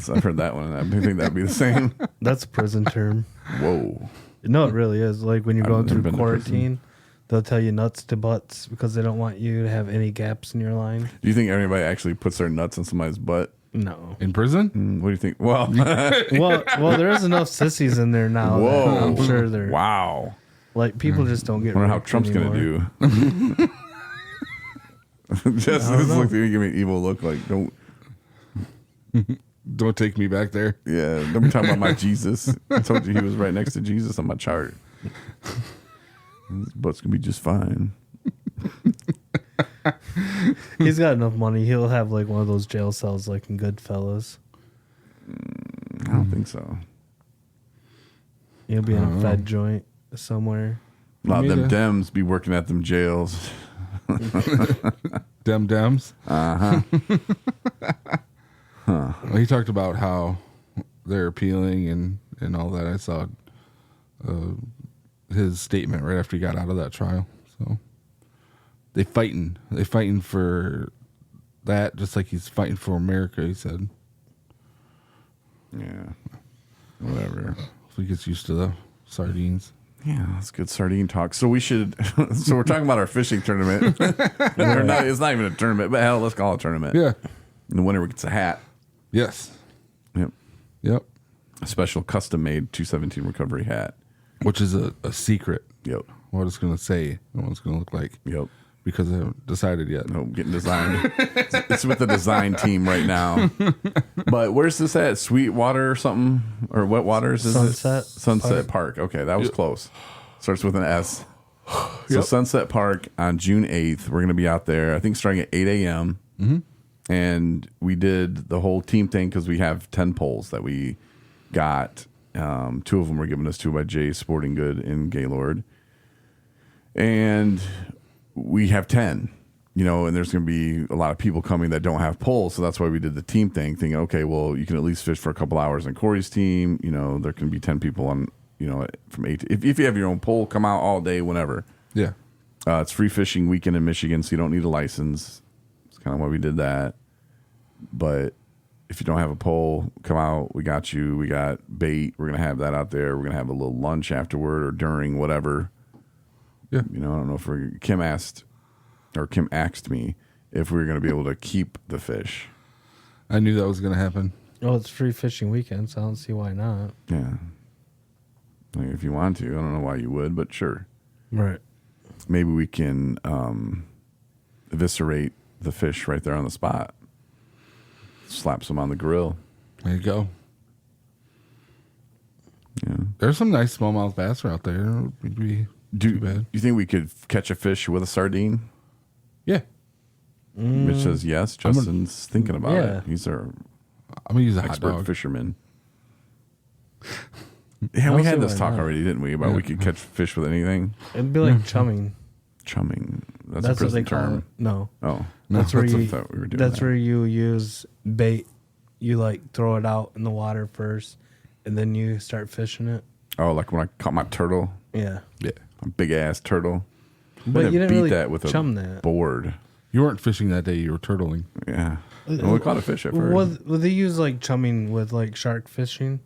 I've heard that one. I think that'd be the same. that's a prison term. Whoa. No, it really is. Like when you're I've going never through been to prison. quarantine, they'll tell you nuts to butts because they don't want you to have any gaps in your line. Do you think anybody actually puts their nuts in somebody's butt? No. In prison? What do you think? Well, Well, there is enough sissies in there now. whoa. That I'm sure they're Wow. like people just don't get. Wonder how raped Trump's anymore. going to do. Just this look, you give me an evil look like, don't Take me back there. don't be talking about my Jesus. I told you he was right next to Jesus on my chart. His butt's going to be just fine. He's got enough money. He'll have like one of those jail cells like in Goodfellas. I don't think so. He'll be in a Fed joint somewhere. A lot of them Me too. Dems be working at them jails. Dems. Uh-huh. Well, he talked about how they're appealing and all that. I saw his statement right after he got out of that trial. So they fighting for that, just like he's fighting for America. He said, Yeah. Whatever. so he gets used to the sardines. Yeah, that's good sardine talk. So we should. So we're talking about our fishing tournament. It's not even a tournament, but hell, let's call it a tournament. Yeah. And the winner gets a hat. Yes. Yep. Yep. A special custom made 217 recovery hat. Which is a secret. Yep. What it's going to say and what it's going to look like. Yep. Because I haven't decided yet. No, getting designed. It's with the design team right now. But where's this at? Sweetwater or something? Or what waters is Sunset it? Sunset Park. Okay, that was close. Starts with an S. So Yep. Sunset Park on June 8th. We're going to be out there, I think starting at 8 a.m. And we did the whole team thing because we have 10 poles that we got. 2 of them were given us to by Jay's Sporting Good in Gaylord. And we have 10, and there's going to be a lot of people coming that don't have poles. So that's why we did the team thing, thinking, okay, well, you can at least fish for a couple hours on Corey's team. There can be 10 people on, from 8 to, if you have your own pole, come out all day, whenever. Yeah. It's free fishing weekend in Michigan, so you don't need a license. It's kind of why we did that. But if you don't have a pole, come out. We got you. We got bait. We're going to have that out there. We're going to have a little lunch afterward or during, whatever. Yeah. I don't know if Kim asked me if we were going to be able to keep the fish. I knew that was going to happen. Oh, it's free fishing weekend, so I don't see why not. Yeah. Like if you want to. I don't know why you would, but sure. Right. Maybe we can eviscerate the fish right there on the spot. slap some on the grill. There you go. Yeah. There's some nice smallmouth bass out there. It would be too bad. You think we could catch a fish with a sardine? Yeah. Mitch says yes. Justin's thinking about yeah. it. He's our I'm going to use a hot expert dog. fisherman. Yeah, I'll we see had this why talk not. already, didn't we? About we could catch fish with anything. It'd be like chumming. Chumming. That's That's a what they prison call term. it. No. Oh. That's where I you. thought we were doing That's that. where you use bait. You like throw it out in the water first, and then you start fishing it. Oh, like when I caught my turtle. Yeah. Yeah. A big ass turtle. But I you didn't beat really that with chum a that. board. You weren't fishing that day. You were turtling. Yeah. Well, we caught a fish at first. Would they use like chumming with like shark fishing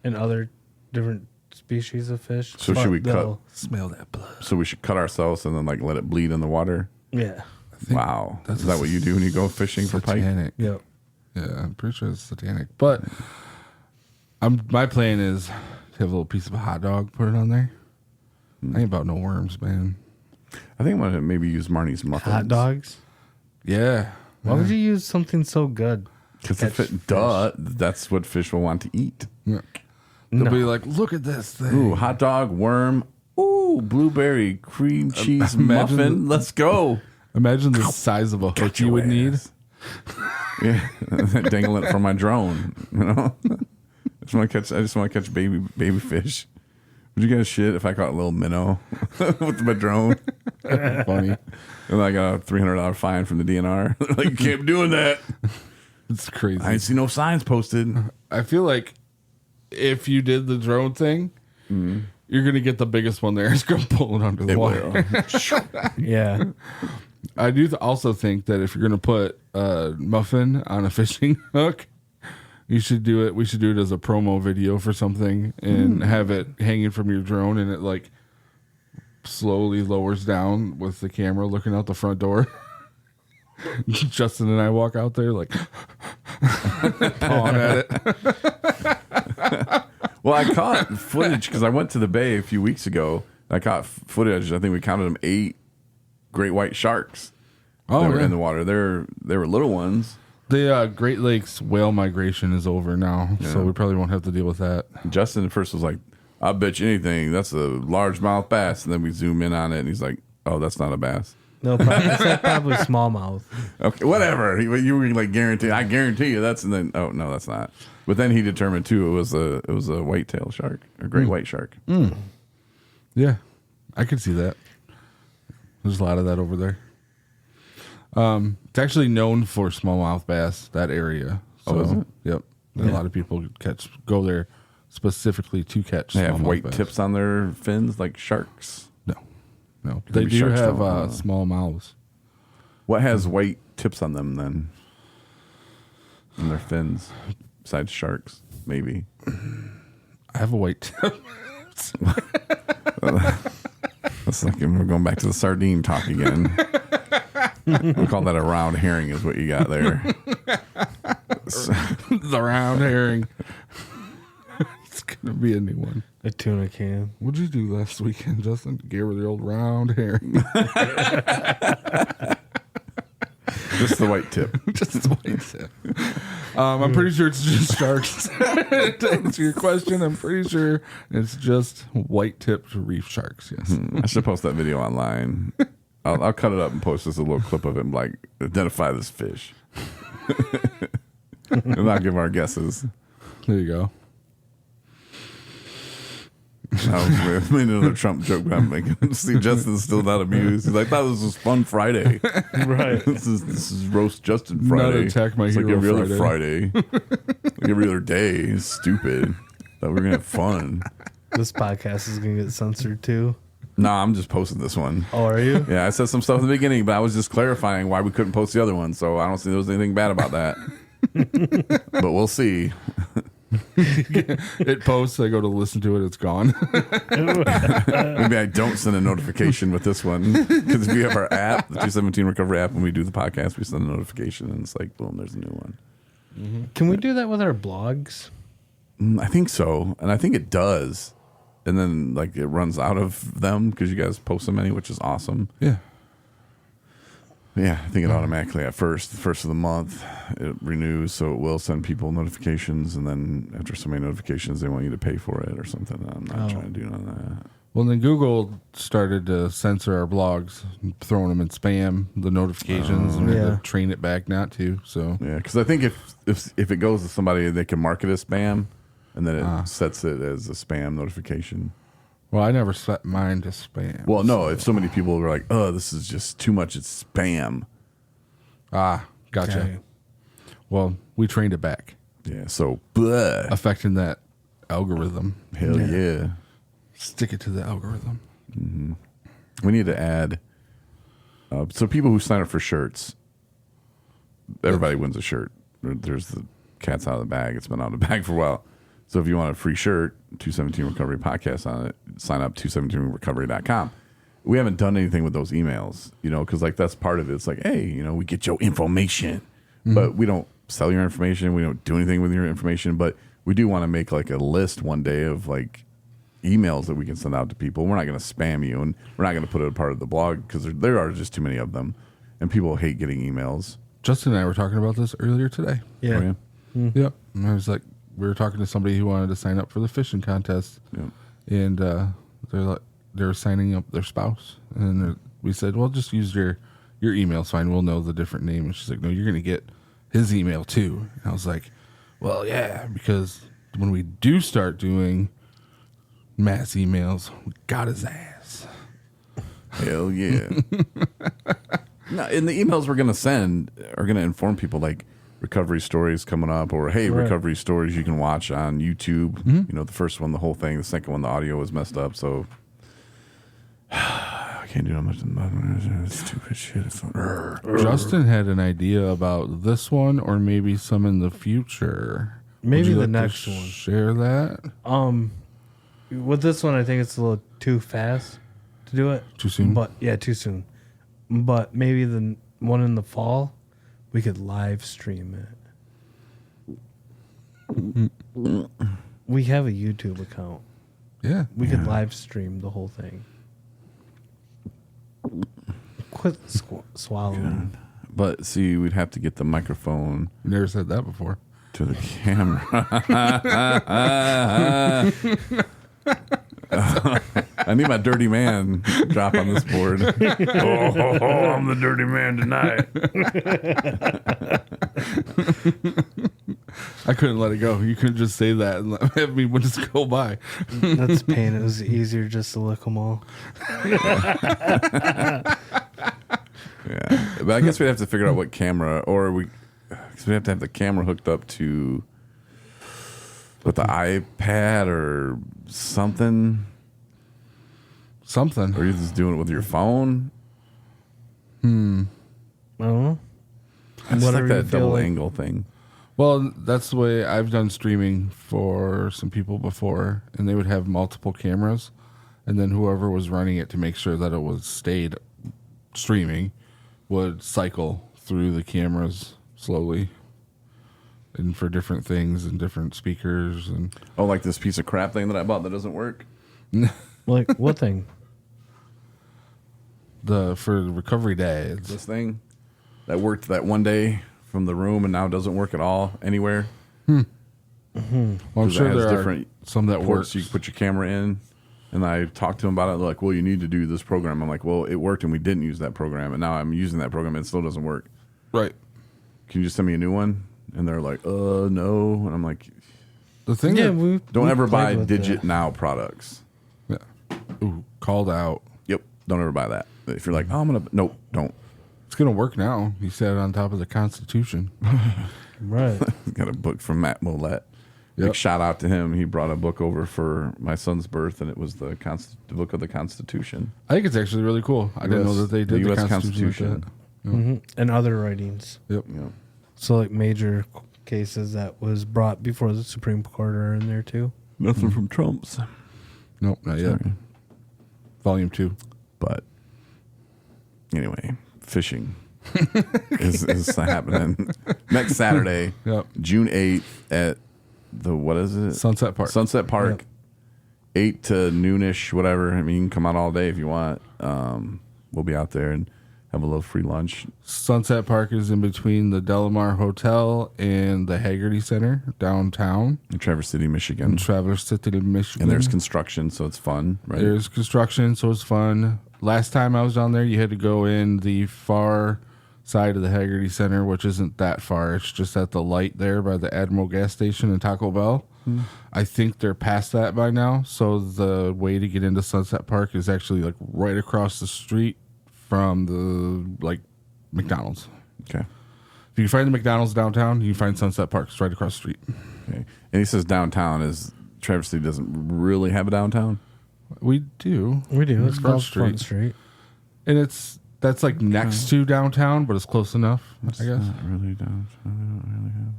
and other different species of fish? So But should we cut? they'll- Smell that blood. So we should cut ourselves and then like let it bleed in the water. Yeah. Wow. Is that what you do when you go fishing for pike? Satanic. Yep. Yeah, I'm pretty sure it's satanic. But my plan is to have a little piece of a hot dog, put it on there. I ain't about no worms, man. I think I'm gonna maybe use Marnie's muffins. Hot dogs. Yeah. Why would you use something so good? Because Catch fish. that's what fish will want to eat. Yeah. They'll No. be like, look at this thing. Ooh, hot dog, worm. Ooh, blueberry cream cheese imagine muffin. the- Let's go. Imagine the size of a hook you would need. Yeah, dangling it from my drone. You know, I just want to catch baby fish. Would you guys shit if I caught a little minnow with my drone? Funny. And I got a $300 fine from the DNR. They're like, you can't be doing that. It's crazy. I ain't see no signs posted. I feel like if you did the drone thing, you're going to get the biggest one there. It's going to pull it under the It water. will. Yeah. I do also think that if you're going to put a muffin on a fishing hook, we should do it as a promo video for something and have it hanging from your drone, and it like slowly lowers down with the camera looking out the front door. Justin and I walk out there like pawing at it. Well, I caught footage because I went to the bay a few weeks ago. I caught footage. I think we counted them 8 great white sharks that were in the water. They were little ones. The Great Lakes whale migration is over now, so we probably won't have to deal with that. Justin at first was like, "I'll bet you anything that's a largemouth bass," and then we zoom in on it, and he's like, "Oh, that's not a bass." No, I said probably smallmouth. Okay, whatever. You were like, I guarantee you that's, and then no, that's not. But then he determined too it was a whitetail shark, a great white shark. Yeah, I could see that. There's a lot of that over there. It's actually known for smallmouth bass, that area. So, Oh, is it? Yep. A lot of people go there specifically to catch They have smallmouth white bass. tips on their fins like sharks. No. Could They be do sharks, have though. small mouths. What has white tips on them then? On their fins, besides sharks, maybe. I have a white tip. That's like we're going back to the sardine talk again. We call that a round herring, is what you got there. The round herring. It's going to be a new one. A tuna can. What'd you do last weekend, Justin? Gave her the old round herring. Just the white tip. Just the white tip. I'm pretty sure it's just sharks. To answer your question, I'm pretty sure it's just white tipped reef sharks. Yes. I should post that video online. I'll cut it up and post this a little clip of it and like identify this fish. And I'll give our guesses. There you go. I was made another Trump joke, but I'm making. See, Justin's still not amused. He's like, "I thought this was fun Friday. Right. This is roast Justin Friday. Not attack my it's like hero every other Friday, like every other day. It's stupid. Thought we were gonna have fun. This podcast is going to get censored too. Nah, I'm just posting this one. Oh, are you? Yeah, I said some stuff in the beginning, but I was just clarifying why we couldn't post the other one. So I don't see there was anything bad about that. But we'll see. It posts, I go to listen to it, it's gone. Maybe I don't send a notification with this one because if you have our app, the 217 Recovery app, when we do the podcast, we send a notification and it's like, boom, there's a new one. Can we do that with our blogs? I think so, and I think it does. And then like it runs out of them because you guys post so many, which is awesome. Yeah. Yeah, I think it automatically the first of the month it renews, so it will send people notifications, and then after so many notifications, they want you to pay for it or something. I'm not trying to do none of that. Well, then Google started to censor our blogs, throwing them in spam, the notifications, and we had to train it back not to. So Yeah, because I think if it goes to somebody, they can mark it as spam, and then it sets it as a spam notification. well, I never set mine to spam. Well, no, if so many people are like, "Oh, this is just too much. It's spam." Gotcha. Okay. Well, we trained it back, Yeah, so bleh. affecting that algorithm. Hell yeah. Stick it to the algorithm. We need to add. So people who sign up for shirts, everybody wins a shirt. There's the cat's out of the bag. It's been out of the bag for a while. So if you want a free shirt, 217 Recovery Podcast on it, sign up 217recovery.com. We haven't done anything with those emails, because like that's part of it. It's like, hey, we get your information, but we don't sell your information. We don't do anything with your information, but we do want to make like a list one day of like emails that we can send out to people. We're not going to spam you, and we're not going to put it a part of the blog because there are just too many of them, and people hate getting emails. Justin and I were talking about this earlier today. Yeah. Oh, yeah? Yep. And I was like, we were talking to somebody who wanted to sign up for the fishing contest, and they were signing up their spouse, and we said, well, just use your email, so we'll know the different name. And she's like, no, you're going to get his email too. And I was like, well, yeah, because when we do start doing mass emails, we got his ass. Hell yeah. No, and the emails we're going to send are going to inform people like recovery stories coming up, or hey, recovery stories you can watch on YouTube. The first one, the whole thing. The second one, the audio was messed up, so I can't do that much. It's stupid shit. Justin had an idea about this one, or maybe some in the future. Maybe Would you the like to next one. Share that. With this one, I think it's a little too fast to do it. Too soon? But yeah, too soon. But maybe the one in the fall, we could live stream it. We have a YouTube account. Yeah. We could live stream the whole thing. Quit swallowing. But see, we'd have to get the microphone Never said that before. to the camera. I need my dirty man drop on this board. I'm the dirty man tonight. I couldn't let it go. You couldn't just say that and have me just go by. That's pain. It was easier just to lick them all. Yeah, but I guess we'd have to figure out what camera, because we have to have the camera hooked up to with the iPad or something. Something. Or you're just doing it with your phone. I don't know. I just Whatever like you that feel double like. angle thing. Well, that's the way I've done streaming for some people before, and they would have multiple cameras, and then whoever was running it to make sure that it was stayed streaming would cycle through the cameras slowly and for different things and different speakers. And Oh, like this piece of crap thing that I bought that doesn't work? Like, what thing? for the recovery days. This thing that worked that one day from the room and now doesn't work at all anywhere. Well, I'm 'Cause it sure has there different are some that ports works. you can put your camera in. And I talked to them about it. They're like, well, you need to do this program. I'm like, well, it worked and we didn't use that program. And now I'm using that program and it still doesn't work. Right. Can you just send me a new one? And they're like, no. And I'm like, The thing Yeah, that don't ever buy played with Digit that. Now products. yeah. Ooh, called out. Yep. Don't ever buy that. If you're like, oh, I'm going to, nope, don't. It's gonna work now. You said it on top of the Constitution. Right. Got a book from Matt Mollett. Yep. Big shout out to him. He brought a book over for my son's birth, and it was the book of the Constitution. I think it's actually really cool. I didn't know that they did the US Constitution. And other writings. Yep. Yep. So, like, major cases that was brought before the Supreme Court are in there, too. Nothing from Trump's. Nope, not yet. Sorry. Volume 2. But anyway, fishing is happening next Saturday, Yep. June 8th at the, what is it? Sunset Park. Sunset Park, Yep. 8 to noonish, whatever. I mean, you can come out all day if you want. We'll be out there, and have a little free lunch. Sunset Park is in between the Delamar Hotel and the Haggerty Center downtown In Traverse City, Michigan. in Traverse City, Michigan. And there's construction, so it's fun, right? There's construction, so it's fun. Last time I was down there, you had to go in the far side of the Haggerty Center, which isn't that far. It's just at the light there by the Admiral gas station and Taco Bell. I think they're past that by now. So the way to get into Sunset Park is actually like right across the street from the like McDonald's. Okay. If you can find the McDonald's downtown, you can find Sunset Park. It's right across the street. Okay. And he says downtown is Traverse City doesn't really have a downtown. We do. We do. It's Front called Front Street. And that's like next to downtown, but it's close enough, I guess. Not really downtown. They don't really have.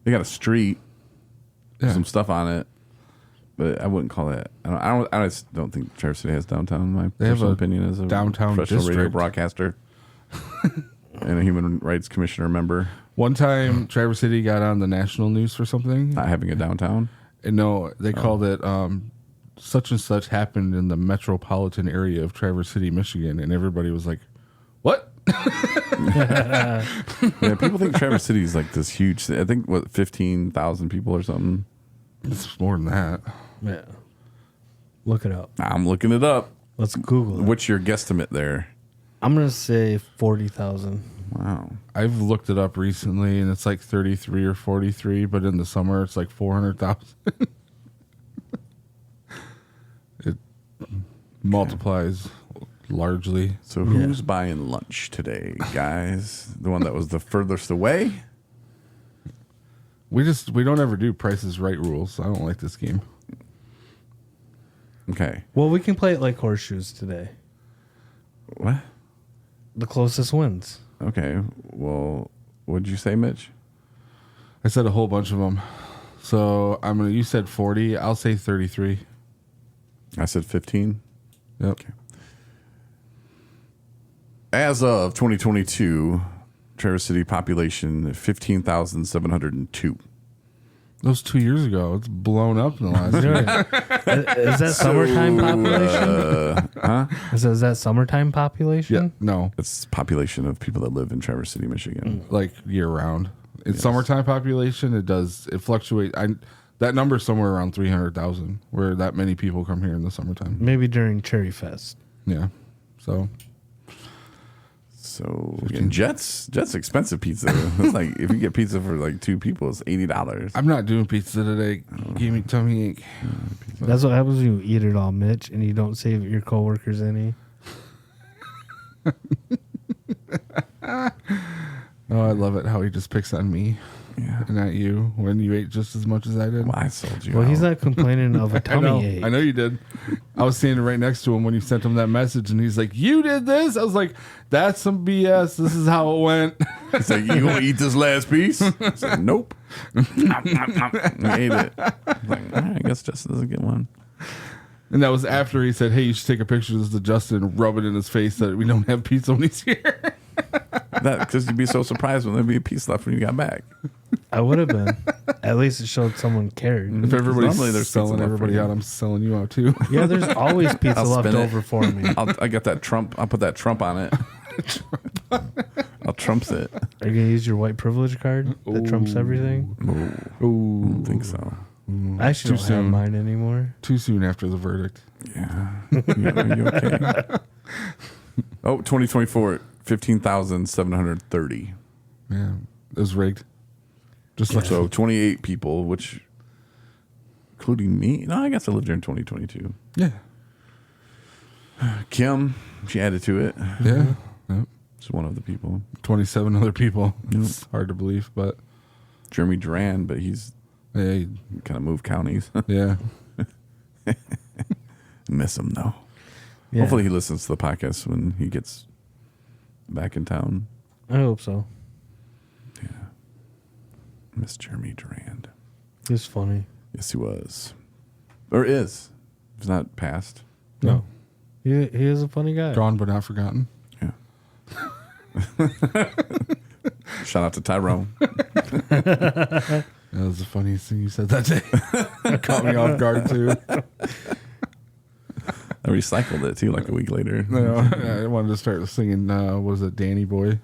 They got a street, Yeah. some stuff on it, but I wouldn't call it. I just don't think Traverse City has downtown. My They have personal a opinion as a downtown professional radio district. broadcaster and a human rights commissioner member. One time, Traverse City got on the national news for something. Not having a downtown. And no, they called it such and such happened in the metropolitan area of Traverse City, Michigan. And everybody was like, what? Yeah, people think Traverse City is like this huge. I think 15,000 people or something. It's more than that. Yeah. Look it up. I'm looking it up. Let's Google it. What's your guesstimate there? I'm going to say 40,000. Wow. I've looked it up recently, and it's like 33 or 43, but in the summer, it's like 400,000. It multiplies largely. So who's buying lunch today, guys? The one that was the furthest away? We don't ever do Prices Right rules. I don't like this game. Okay. Well, we can play it like horseshoes today. What? The closest wins. Okay. Well, what'd you say, Mitch? I said a whole bunch of them. So you said 40. I'll say 33. I said 15. Yep. Okay. As of 2022, Traverse City population 15,702. That was 2 years ago. It's blown up in the last year. Is that summertime population? Huh? Is that summertime population? Yeah, no, It's population of people that live in Traverse City, Michigan. like year round. It's summertime population. It fluctuates. That number is somewhere around 300,000, where that many people come here in the summertime. Maybe during Cherry Fest. Yeah, so So again, Jets expensive pizza. It's like if you get pizza for like two people, it's $80. I'm not doing pizza today. Give me tummy ache. That's what happens when you eat it all, Mitch, and you don't save your coworkers any. Oh, I love it how he just picks on me and not you when you ate just as much as I did. Well, I sold you. Well, he's out. not complaining of a tummy ache. I know you did. I was standing right next to him when you sent him that message, and he's like, "You did this?" I was like, "That's some BS. This is how it went." He's like, "You gonna eat this last piece?" I said, "Nope." I ate it. I'm like, all right, I guess Justin doesn't get one. And that was after he said, "Hey, you should take a picture of this to Justin and rub it in his face that we don't have pizza when he's here." That because you'd be so surprised when there'd be a piece left when you got back. I would have been. At least it showed someone cared. If everybody's Normally there's selling pizza left everybody for you. out, I'm selling you out too. Yeah, there's always pizza I'll left spin it. over for me. I got that Trump. I'll put that Trump on it. I'll Trumps it. Are you going to use your white privilege card that trumps everything? I Ooh, don't think so. I actually Too don't soon. have mine anymore. too soon after the verdict. Yeah. Are you okay? Oh, 2024, 15,730. Yeah, it was rigged. Just like So 28 people, which, including me. No, I guess I lived here in 2022. yeah, Kim, she added to it. yeah. Yep. She's one of the people. 27 other people. It's hard to believe, but Jeremy Duran, but he's hey, kind of moved counties. yeah. Miss him though. Yeah, Hopefully he listens to the podcast when he gets back in town. I hope so. Miss Jeremy Durand. It's funny. Yes, he was. Or is. He's not passed. No. He is a funny guy. Gone but not forgotten. Yeah. Shout out to Tyrone. That was the funniest thing you said that day. Caught me off guard too. I recycled it too, like a week later. No, I wanted to start singing. Was it Danny Boy?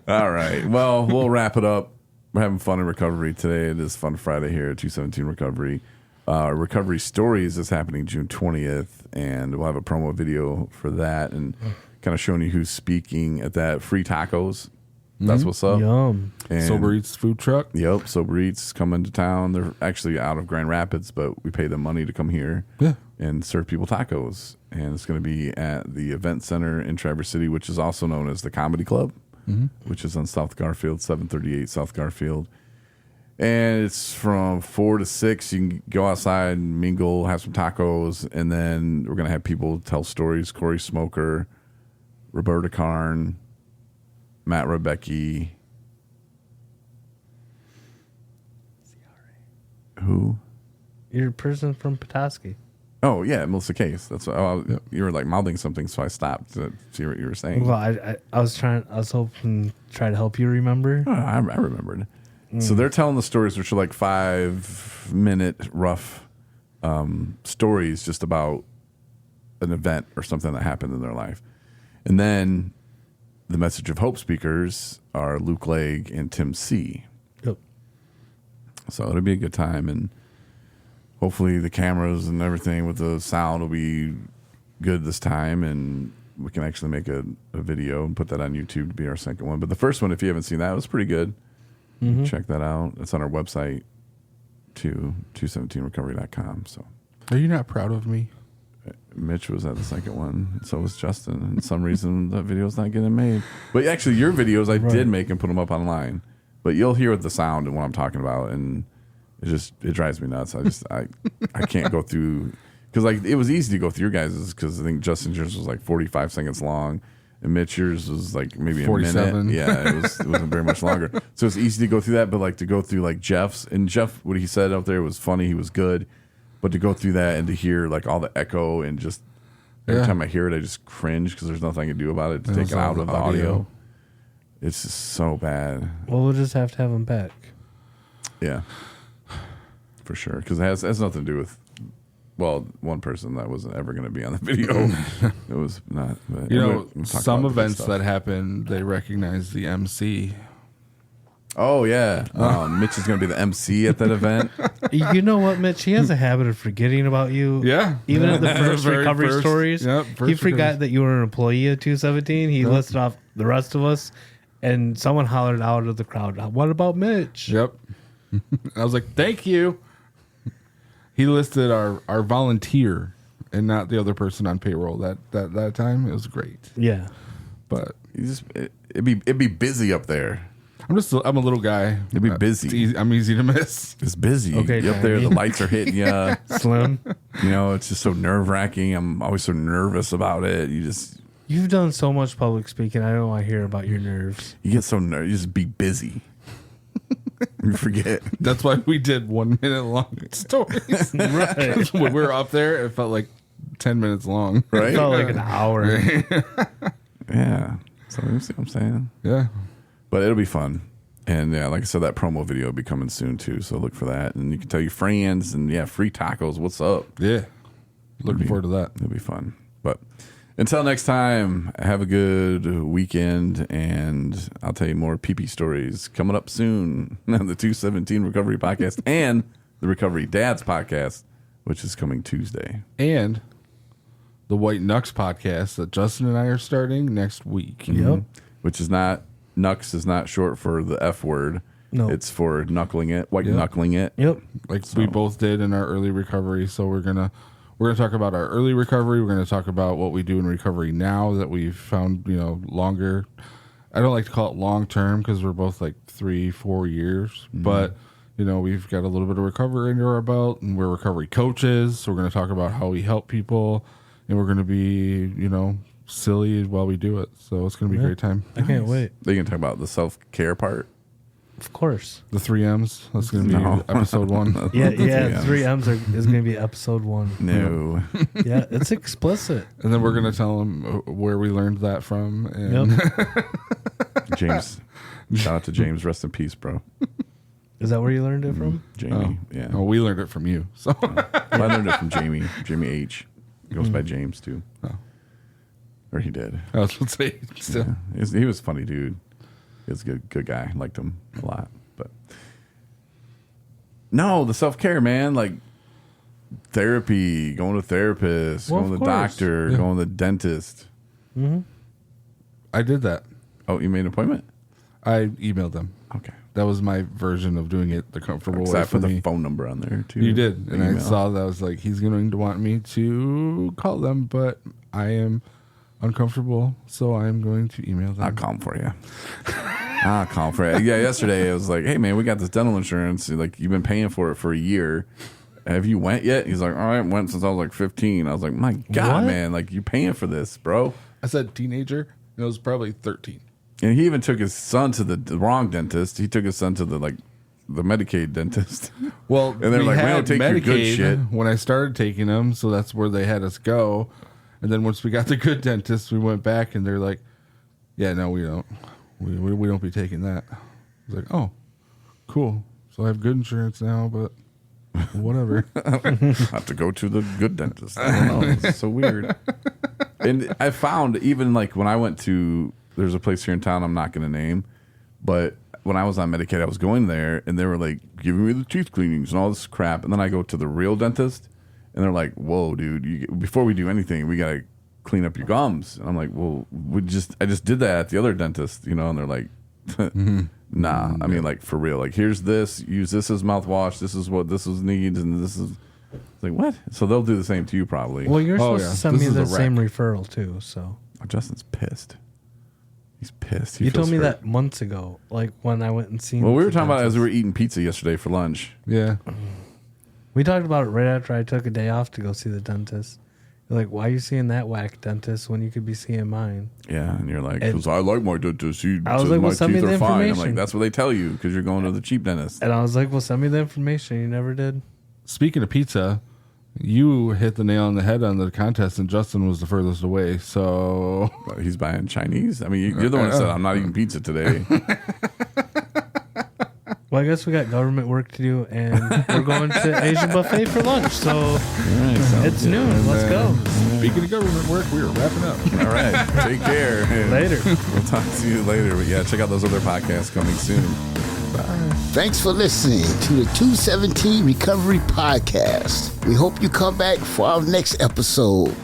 All right. Well, we'll wrap it up. We're having fun in recovery today. It is Fun Friday here at 217 Recovery. Recovery Stories is happening June 20th, and we'll have a promo video for that and kind of showing you who's speaking at that. Free tacos. That's what's up. Yum. And Sober Eats food truck. Yep, Sober Eats coming to town. They're actually out of Grand Rapids, but we pay them money to come here and serve people tacos. And it's going to be at the Event Center in Traverse City, which is also known as the Comedy Club, which is on South Garfield, 738 South Garfield. And it's from 4 to 6. You can go outside and mingle, have some tacos, and then we're going to have people tell stories. Corey Smoker, Roberta Karn, Matt Rebecki. Who? You're a person from Petoskey. Oh, yeah, Melissa Case. That's what, you were like mouthing something, so I stopped to see what you were saying. Well, I was hoping to try to help you remember. Oh, I remembered. So they're telling the stories, which are like 5-minute rough stories just about an event or something that happened in their life. And then the Message of Hope speakers are Luke Legg and Tim C. Yep. So it'll be a good time, and hopefully the cameras and everything with the sound will be good this time, and we can actually make a video and put that on YouTube to be our second one. But the first one, if you haven't seen that, was pretty good. Check that out. It's on our website too, 217recovery.com. So Are you not proud of me? Mitch was at the second one, and so was Justin. And some reason that video's not getting made. But actually, your videos I did make and put them up online. But you'll hear the sound and what I'm talking about, and it drives me nuts. I can't go through, because like it was easy to go through your guys's, because I think Justin's yours was like 45 seconds long, and Mitch yours was like maybe 47. a minute. Yeah, it wasn't very much longer. So it's easy to go through that, but like to go through like Jeff's, and Jeff, what he said out there was funny. He was good, but to go through that and to hear like all the echo and just every time I hear it, I just cringe because there's nothing I can do about it to take it out of the audio. It's just so bad. Well, we'll just have to have him back. Yeah, for sure. Because it has nothing to do with, well, one person that wasn't ever going to be on the video. It was not. But You know, we'll talk some about the good events stuff. that happen, they recognize the MC. Oh, yeah. Mitch is going to be the MC at that event. You know what, Mitch? He has a habit of forgetting about you. Yeah. Even at the first Very recovery first- stories, yep, he first forgot recovery. that you were an employee at 217. He listed off the rest of us, and someone hollered out of the crowd, "What about Mitch?" Yep. I was like, thank you. He listed our volunteer and not the other person on payroll that time. It was great. Yeah. But It'd be busy up there. I'm a little guy. It'd be busy. I'm easy to miss. It's busy. Okay, You up there, the Danny. lights are hitting you. Slim, You know, it's just so nerve wracking. I'm always so nervous about it. you've done so much public speaking. I don't want to hear about your nerves. You get so nervous. You just be busy. You forget. That's why we did 1 minute long stories. Right. When we were up there, it felt like 10 minutes long. It Right? felt like an hour. Yeah. So you see what I'm saying? Yeah. But it'll be fun. And yeah, like I said, that promo video will be coming soon too. So look for that. And you can tell your friends, and yeah, free tacos. What's up? Yeah. Looking forward to that. It'll be fun. But until next time, have a good weekend, and I'll tell you more pee-pee stories coming up soon on the 217 Recovery Podcast and the Recovery Dads Podcast, which is coming Tuesday. And the White Nux podcast that Justin and I are starting next week. Yep. Which is not, Nux is not short for the F word. No. It's for knuckling it, white Yep. knuckling it. Yep. Like we both did in our early recovery. So we're gonna talk about our early recovery. We're gonna talk about what we do in recovery now that we've found, longer. I don't like to call it long term because we're both like 3-4 years, but we've got a little bit of recovery under our belt, and we're recovery coaches. So we're gonna talk about how we help people, and we're gonna be, silly while we do it. So it's gonna be a great time. I can't wait. They can talk about the self-care part. Of course. The 3 M's. That's gonna be No. episode 1. Yeah, Yeah. 3 M's is going to be episode 1. No. Yeah, it's explicit. And then we're gonna tell them where we learned that from. And Yep. James. Shout out to James. Rest in peace, bro. Is that where you learned it from? Jamie. Yeah. Oh, we learned it from you. So Well, I learned it from Jamie H. He goes by James too. Oh. Or he did. I was going to say, still. Yeah. He was a funny dude. He was a good guy. Liked him a lot. But no, the self-care, man. Like therapy, going to therapist, Well, going to of the course. doctor, Yeah. going to the dentist. I did that. Oh, you made an appointment? I emailed them. Okay. That was my version of doing it the comfortable So way I for put me. the phone number on there too. You did, The and I email. saw that. I was like, he's going to want me to call them, but I am uncomfortable, so I am going to email them. I'll call him for you. I'll call him for you. Yeah, yesterday I was like, hey man, we got this dental insurance. Like you've been paying for it for a year. Have you went yet? He's like, all right, went since I was like 15. I was like, my God, What? man, like you paying for this, bro. I said teenager, and it was probably 13. And he even took his son to the wrong dentist. He took his son to the Medicaid dentist. Well, And they're like, we don't take your good shit. when I started taking them, so that's where they had us go. And then once we got the good dentist, we went back, and they're like, yeah, no, we don't. We don't be taking that. I was like, oh, cool. So I have good insurance now, but whatever. I have to go to the good dentist. I don't know. It's so weird. And I found even like when I went to, there's a place here in town I'm not going to name, but when I was on Medicaid, I was going there and they were like giving me the teeth cleanings and all this crap. And then I go to the real dentist and they're like, whoa, dude, before we do anything, we got to clean up your gums. And I'm like, well, I just did that at the other dentist, and they're like, nah, I mean, like for real, like here's this, use this as mouthwash. This is what this is needs. And this is it's like, what? So they'll do the same to you probably. Well, you're Oh, supposed yeah. to send This me is the a same wreck. referral too. So Justin's pissed. He's pissed. you told feels me hurt. that months ago, like when I went and seen. Well, we were the talking about it as dentist. we were eating pizza yesterday for lunch. Yeah. We talked about it right after I took a day off to go see the dentist. You're like, why are you seeing that whack dentist when you could be seeing mine? Yeah, and you're like, And- because I like my dentist. He I was says like, well, my send me teeth the are fine. I'm like, information. that's what they tell you because you're going to the cheap dentist. And I was like, well, send me the information. You never did. Speaking of pizza, you hit the nail on the head on the contest, and Justin was the furthest away. So But he's buying Chinese. I mean, you're the one that said I'm not eating pizza today. Well, I guess we got government work to do, and we're going to Asian buffet for lunch. So it's noon. Let's go. speaking of government work, we are wrapping up. All right, take care. And Later. We'll talk to you later. But yeah, check out those other podcasts coming soon. Thanks for listening to the 217 Recovery Podcast. We hope you come back for our next episode.